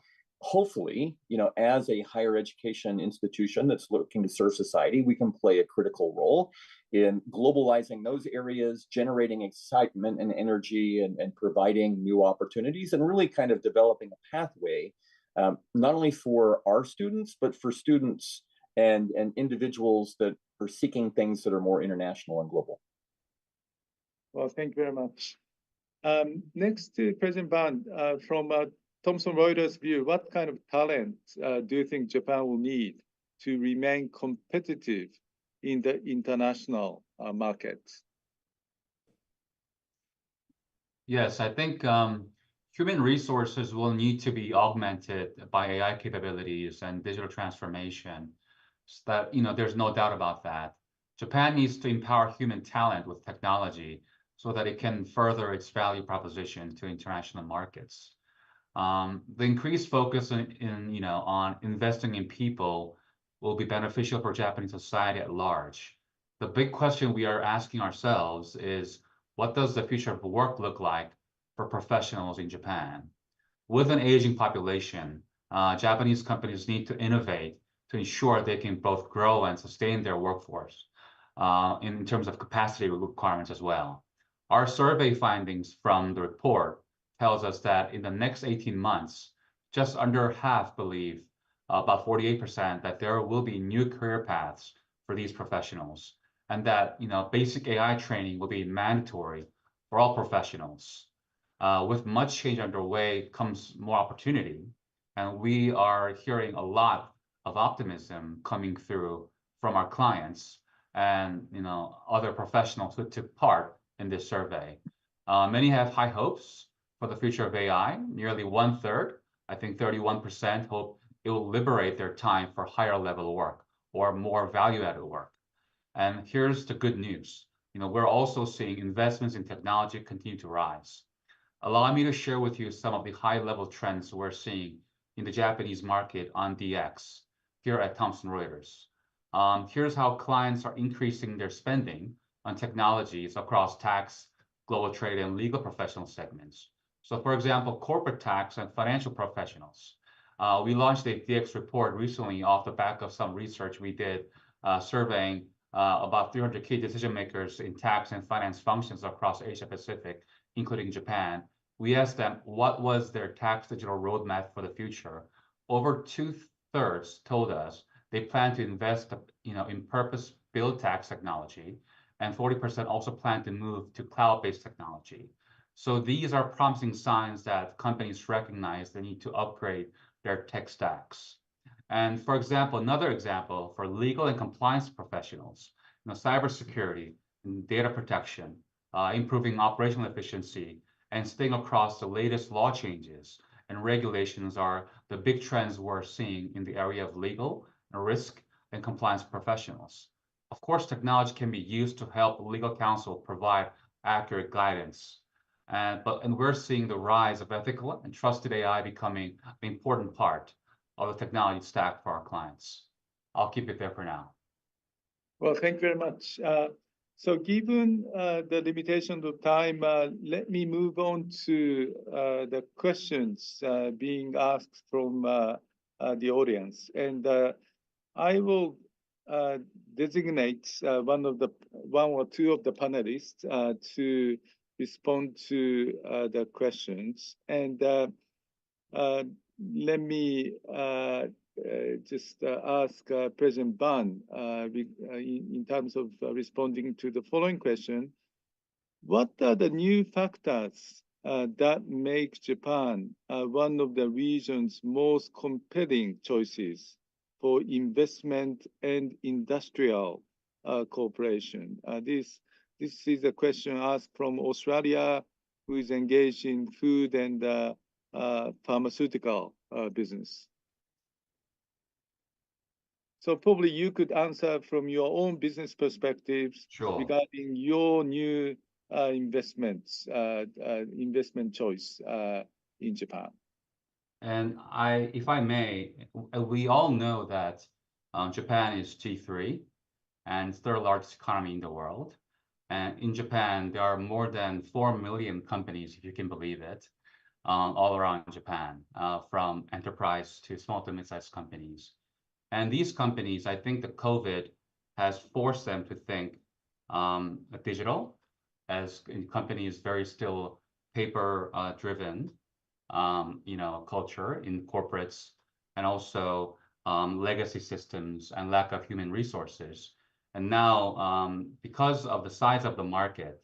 Hopefully, as a higher education institution that's looking to serve society, we can play a critical role in globalizing those areas, generating excitement and energy, and providing new opportunities, and really kind of developing a pathway, not only for our students, but for students and individuals that are seeking things that are more international and global. Well, thank you very much. Next to President Ban, from Thomson Reuters view, what kind of talent do you think Japan will need to remain competitive in the international market? Yes, I think human resources will need to be augmented by AI capabilities and digital transformation. So that, there's no doubt about that. Japan needs to empower human talent with technology so that it can further its value proposition to international markets. The increased focus on investing in people will be beneficial for Japanese society at large. The big question we are asking ourselves is, what does the future of work look like for professionals in Japan? With an aging population, Japanese companies need to innovate to ensure they can both grow and sustain their workforce in terms of capacity requirements as well. Our survey findings from the report tells us that in the next 18 months, just under half believe, about 48%, that there will be new career paths for these professionals, and that basic AI training will be mandatory for all professionals. With much change underway comes more opportunity, and we are hearing a lot of optimism coming through from our clients and other professionals who took part in this survey. Many have high hopes for the future of AI. Nearly 1/3, I think 31%, hope it will liberate their time for higher level work or more value-added work. And here's the good news. We're also seeing investments in technology continue to rise. Allow me to share with you some of the high-level trends we're seeing in the Japanese market on DX here at Thomson Reuters. Here's how clients are increasing their spending on technologies across tax, global trade, and legal professional segments. So for example, corporate tax and financial professionals. We launched a DX report recently off the back of some research we did surveying about 300 key decision makers in tax and finance functions across Asia Pacific, including Japan. We asked them what was their tax digital roadmap for the future. Over 2/3 told us they plan to invest in purpose-built tax technology, and 40% also plan to move to cloud-based technology. So these are promising signs that companies recognize they need to upgrade their tech stacks. And for example, another example for legal and compliance professionals, cybersecurity in data protection, improving operational efficiency, and staying across the latest law changes and regulations are the big trends we're seeing in the area of legal, risk, and compliance professionals. Of course, technology can be used to help legal counsel provide accurate guidance. And we're seeing the rise of ethical and trusted AI becoming an important part of the technology stack for our clients. I'll keep it there for now. Well, thank you very much. So given the limitation of time, let me move on to the questions being asked from the audience. And I will designate one or two of the panelists to respond to the questions. And let me just ask President Ban in terms of responding to the following question. What are the new factors that make Japan one of the region's most compelling choices for investment and industrial cooperation? This is a question asked from Australia, who is engaged in food and pharmaceutical business. So probably you could answer from your own business perspectives regarding your new investment choice in Japan. And if I may, we all know that Japan is G3 and third largest economy in the world. And in Japan, there are more than 4 million companies, if you can believe it, all around Japan, from enterprise to small to mid-sized companies. And these companies, I think the COVID has forced them to think digital, as companies very still paper-driven, culture in corporates, and also legacy systems and lack of human resources. And now, because of the size of the market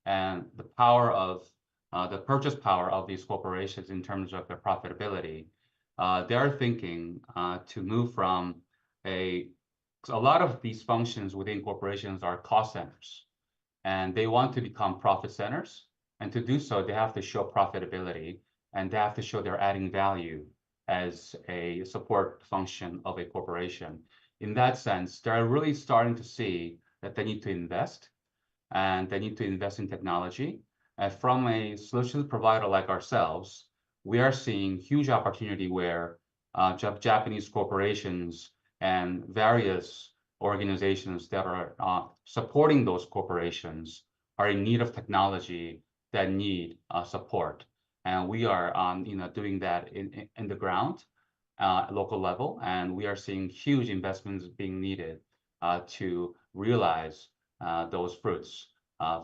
and the power of the purchase power of these corporations in terms of their profitability, they are thinking to move from a lot of these functions within corporations are cost centers, and they want to become profit centers. And to do so, they have to show profitability, and they have to show they're adding value as a support function of a corporation. In that sense, they're really starting to see that they need to invest, and they need to invest in technology. And from a solutions provider like ourselves, we are seeing huge opportunity where Japanese corporations and various organizations that are supporting those corporations are in need of technology that need support. And we are doing that in the ground, local level, and we are seeing huge investments being needed to realize those fruits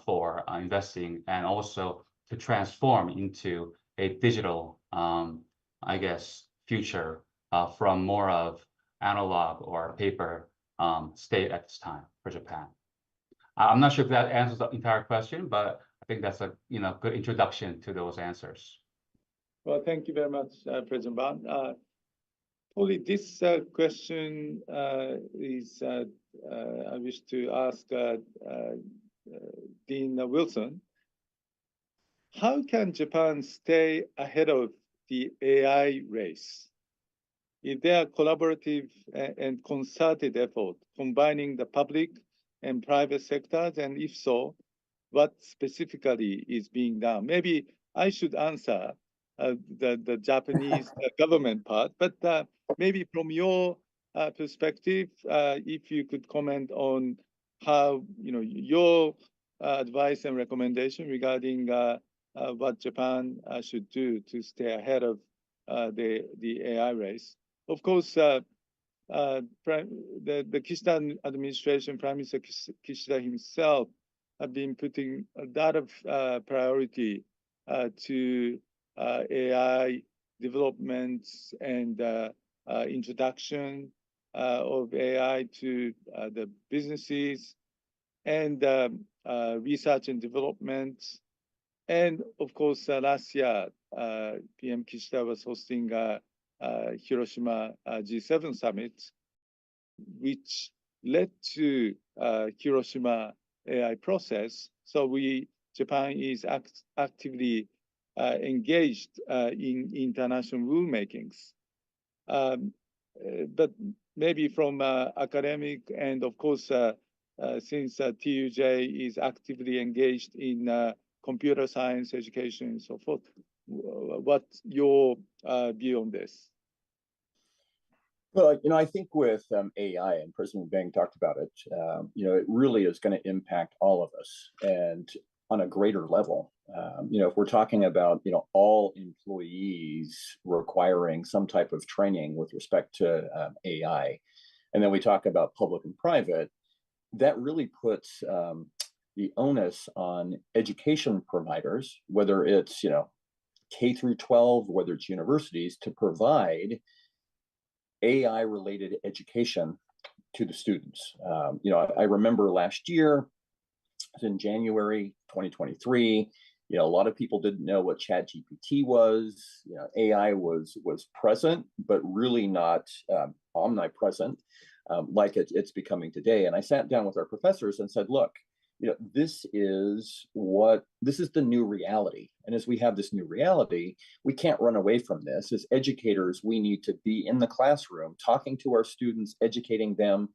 for investing, and also to transform into a digital, future from more of analog or paper state at this time for Japan. I'm not sure if that answers the entire question, but I think that's a good introduction to those answers. Well, thank you very much, President Ban. Probably this question is I wish to ask Dean Wilson. How can Japan stay ahead of the AI race? Is there a collaborative and concerted effort combining the public and private sectors? And if so, what specifically is being done? Maybe I should answer the Japanese government part, but maybe from your perspective, if you could comment on how your advice and recommendation regarding what Japan should do to stay ahead of the AI race. Of course, the Kishida administration, Prime Minister Kishida himself, have been putting a lot of priority to AI developments and introduction of AI to the businesses and research and development. And of course, last year, PM Kishida was hosting Hiroshima G7 summit, which led to Hiroshima AI process. So Japan is actively engaged in international rulemakings. But maybe from academic and of course, since TUJ is actively engaged in computer science education and so forth, what's your view on this? Well, I think with AI, and President Bang talked about it, it really is going to impact all of us and on a greater level. If we're talking about, all employees requiring some type of training with respect to AI, and then we talk about public and private, that really puts the onus on education providers, whether it's, K through 12, whether it's universities, to provide AI-related education to the students. I remember last year, in January 2023, a lot of people didn't know what ChatGPT was. AI was present, but really not omnipresent like it's becoming today. And I sat down with our professors and said, look, this is the new reality. And as we have this new reality, we can't run away from this. As educators, we need to be in the classroom, talking to our students, educating them,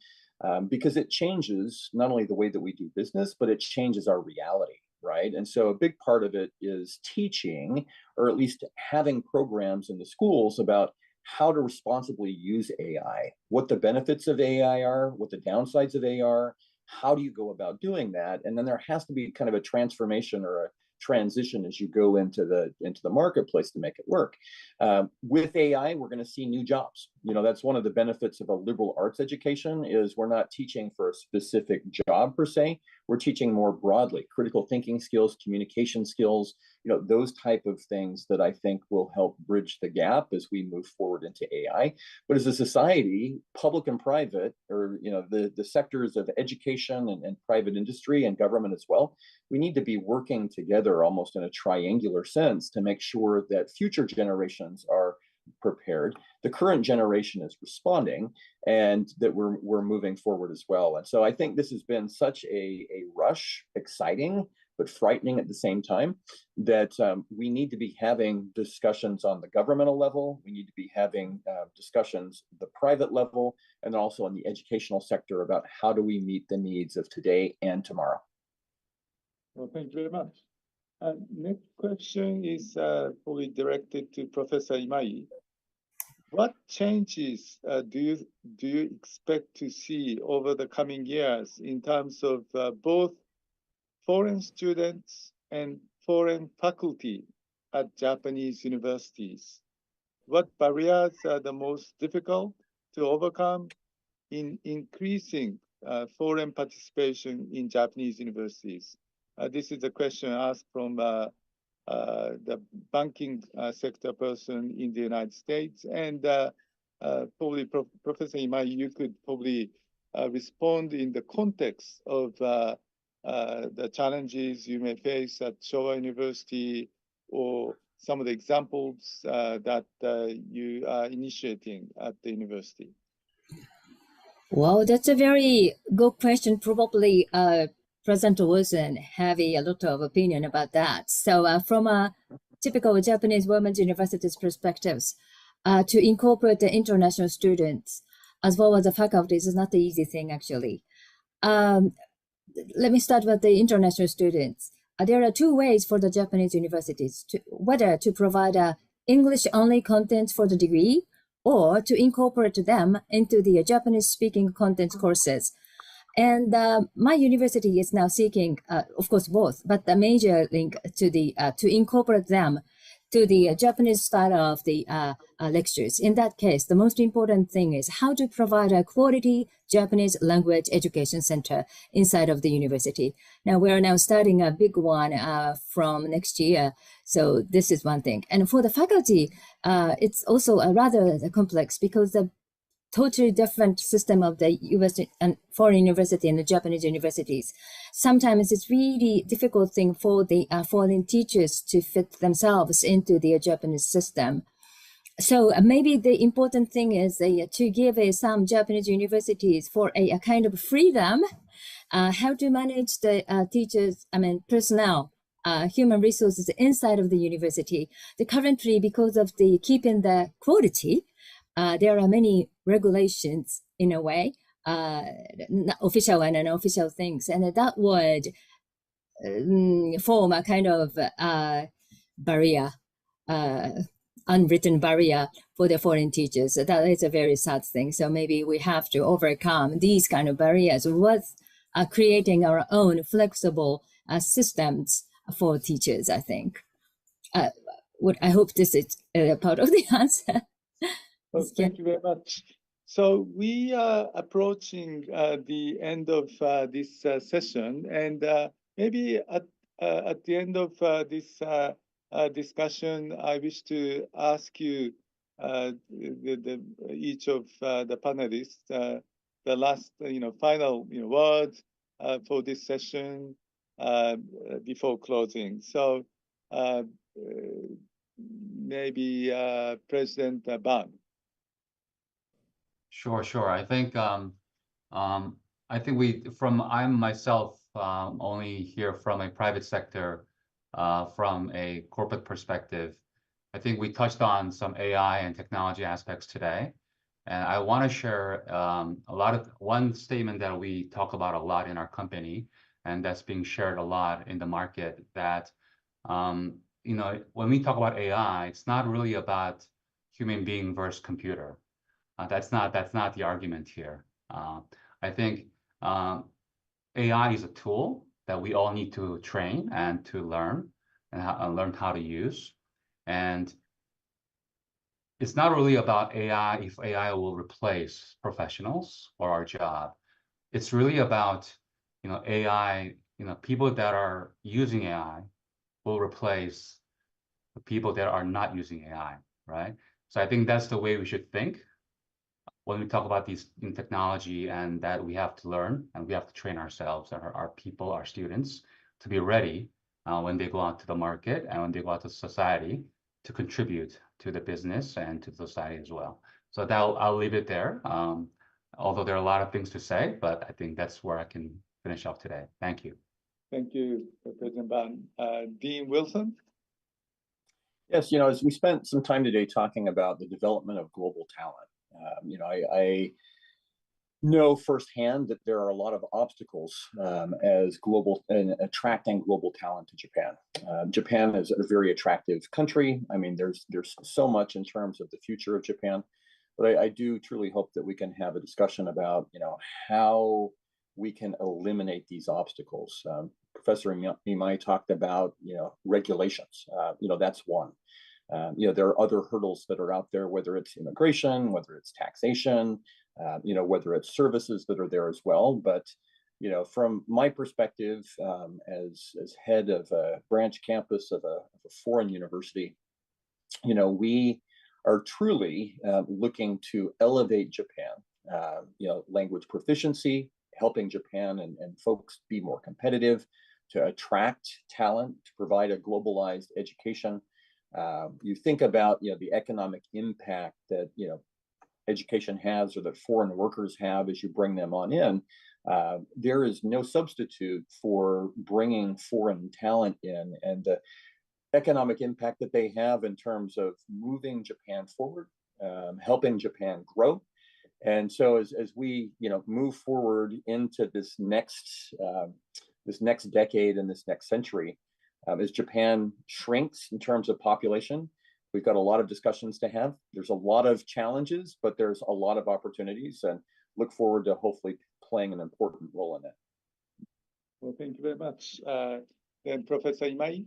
because it changes not only the way that we do business, but it changes our reality, right? And so a big part of it is teaching, or at least having programs in the schools about how to responsibly use AI, what the benefits of AI are, what the downsides of AI are. How do you go about doing that? And then there has to be kind of a transformation or a transition as you go into the marketplace to make it work. With AI, we're going to see new jobs. That's one of the benefits of a liberal arts education is we're not teaching for a specific job per se. We're teaching more broadly, critical thinking skills, communication skills, those type of things that I think will help bridge the gap as we move forward into AI. But as a society, public and private, or the sectors of education and private industry and government as well, we need to be working together almost in a triangular sense to make sure that future generations are prepared, the current generation is responding, and that we're moving forward as well. And so I think this has been such a rush, exciting, but frightening at the same time, that we need to be having discussions on the governmental level. We need to be having discussions at the private level, and also in the educational sector about how do we meet the needs of today and tomorrow. Well, thank you very much. Next question is probably directed to Professor Imai. What changes do you expect to see over the coming years in terms of both foreign students and foreign faculty at Japanese universities? What barriers are the most difficult to overcome in increasing foreign participation in Japanese universities? This is a question asked from the banking sector person in the United States. And probably Professor Imai, you could probably respond in the context of the challenges you may face at Showa University, or some of the examples that you are initiating at the university. Well, that's a very good question. Probably President Wilson have a lot of opinion about that. So from a typical Japanese women's universities perspectives, to incorporate the international students as well as the faculties is not the easy thing, actually. Let me start with the international students. There are two ways for the Japanese universities, whether to provide English-only content for the degree, or to incorporate them into the Japanese-speaking content courses. And my university is now seeking, of course, both, but the major link to to incorporate them to the Japanese style of the lectures. In that case, the most important thing is how to provide a quality Japanese language education center inside of the university. Now, we're now starting a big one from next year. So this is one thing. And for the faculty, it's also a rather complex, because the totally different system of the US and foreign university and the Japanese universities. Sometimes it's really difficult thing for the foreign teachers to fit themselves into the Japanese system. So maybe the important thing is to give some Japanese universities for a kind of freedom how to manage the teachers, personnel, human resources inside of the university. Currently, because of the keeping the quality, there are many regulations in a way, official and unofficial things, and that would form a kind of barrier, unwritten barrier for the foreign teachers. That is a very sad thing. So maybe we have to overcome these kind of barriers with creating our own flexible systems for teachers, I think. I hope this is part of the answer. Well, thank you very much. So we are approaching the end of this session, and maybe at the end of this discussion, I wish to ask you, each of the panelists, the last, final, words for this session before closing. So maybe President Ban. Sure. I think I'm myself only here from a private sector, from a corporate perspective. I think we touched on some AI and technology aspects today, and I want to share one statement that we talk about a lot in our company, and that's being shared a lot in the market. That when we talk about AI, it's not really about human being versus computer. That's not the argument here. I think AI is a tool that we all need to train and to learn and learn how to use. And it's not really about AI, if AI will replace professionals or our job. It's really about, AI, people that are using AI will replace the people that are not using AI, right? So I think that's the way we should think when we talk about these in technology, and that we have to learn and we have to train ourselves, our people, our students, to be ready when they go out to the market and when they go out to society to contribute to the business and to the society as well. So I'll leave it there. Although there are a lot of things to say, but I think that's where I can finish off today. Thank you. Thank you, President Ban. Dean Wilson? Yes, as we spent some time today talking about the development of global talent, I know firsthand that there are a lot of obstacles as global in attracting global talent to Japan. Japan is a very attractive country. There's so much in terms of the future of Japan, but I do truly hope that we can have a discussion about how we can eliminate these obstacles. Professor Imai talked about regulations. That's one. There are other hurdles that are out there, whether it's immigration, whether it's taxation, whether it's services that are there as well. But, from my perspective, as head of a branch campus of a foreign university, we are truly looking to elevate Japan, language proficiency, helping Japan and folks be more competitive, to attract talent, to provide a globalized education. You think about the economic impact that education has, or that foreign workers have as you bring them on in. There is no substitute for bringing foreign talent in, and the economic impact that they have in terms of moving Japan forward, helping Japan grow. And so as we move forward into this next decade and this next century, as Japan shrinks in terms of population, we've got a lot of discussions to have. There's a lot of challenges, but there's a lot of opportunities, and look forward to hopefully playing an important role in it. Well, thank you very much. Then Professor Imai.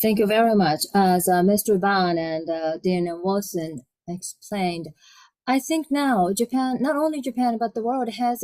Thank you very much. As Mr. Ban and Dean Wilson explained, I think now Japan, not only Japan, but the world has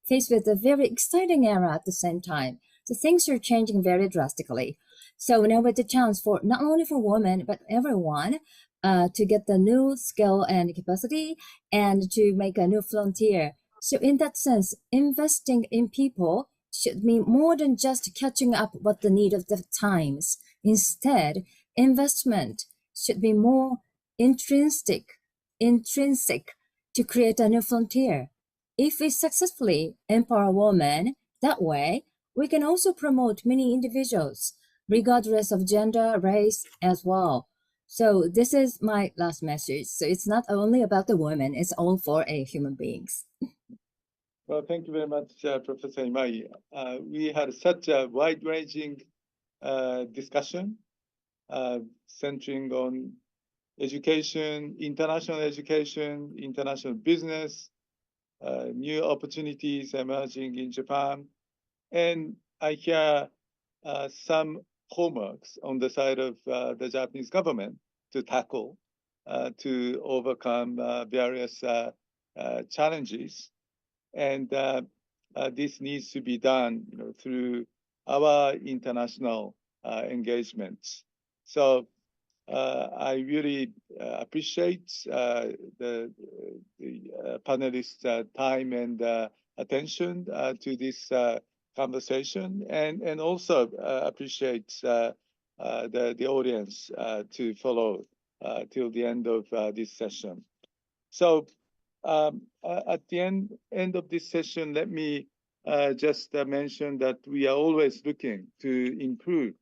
faced with a very exciting era at the same time. So things are changing very drastically. So now with the chance for not only for women, but everyone to get the new skill and capacity and to make a new frontier. So in that sense, investing in people should mean more than just catching up with the need of the times. Instead, investment should be more intrinsic to create a new frontier. If we successfully empower women That way, we can also promote many individuals, regardless of gender, race, as well. So this is my last message. So it's not only about the women, it's all for human beings. Well, thank you very much, Professor Imai. We had such a wide-ranging discussion centering on education, international business, new opportunities emerging in Japan. And I hear some homeworks on the side of the Japanese government to tackle, to overcome various challenges. And this needs to be done, through our international engagements. So I really appreciate the panelists' time and attention to this conversation, and also appreciate the audience to follow till the end of this session. So at the end of this session, let me just mention that we are always looking to improve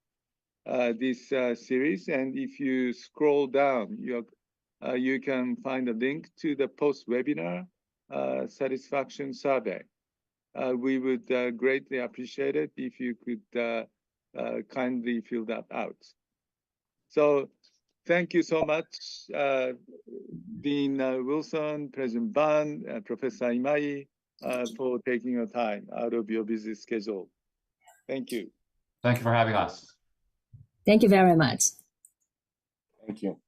this series. And if you scroll down, you can find a link to the post-webinar satisfaction survey. We would greatly appreciate it if you could kindly fill that out. So thank you so much, Dean Wilson, President Ban, Professor Imai, for taking your time out of your busy schedule. Thank you. Thank you for having us. Thank you very much. Thank you.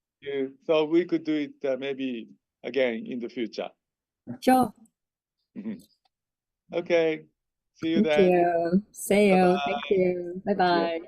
So we could do it maybe again in the future. Sure. Okay. See you Thank then. you. See you. Bye-bye. Thank you. Bye-bye.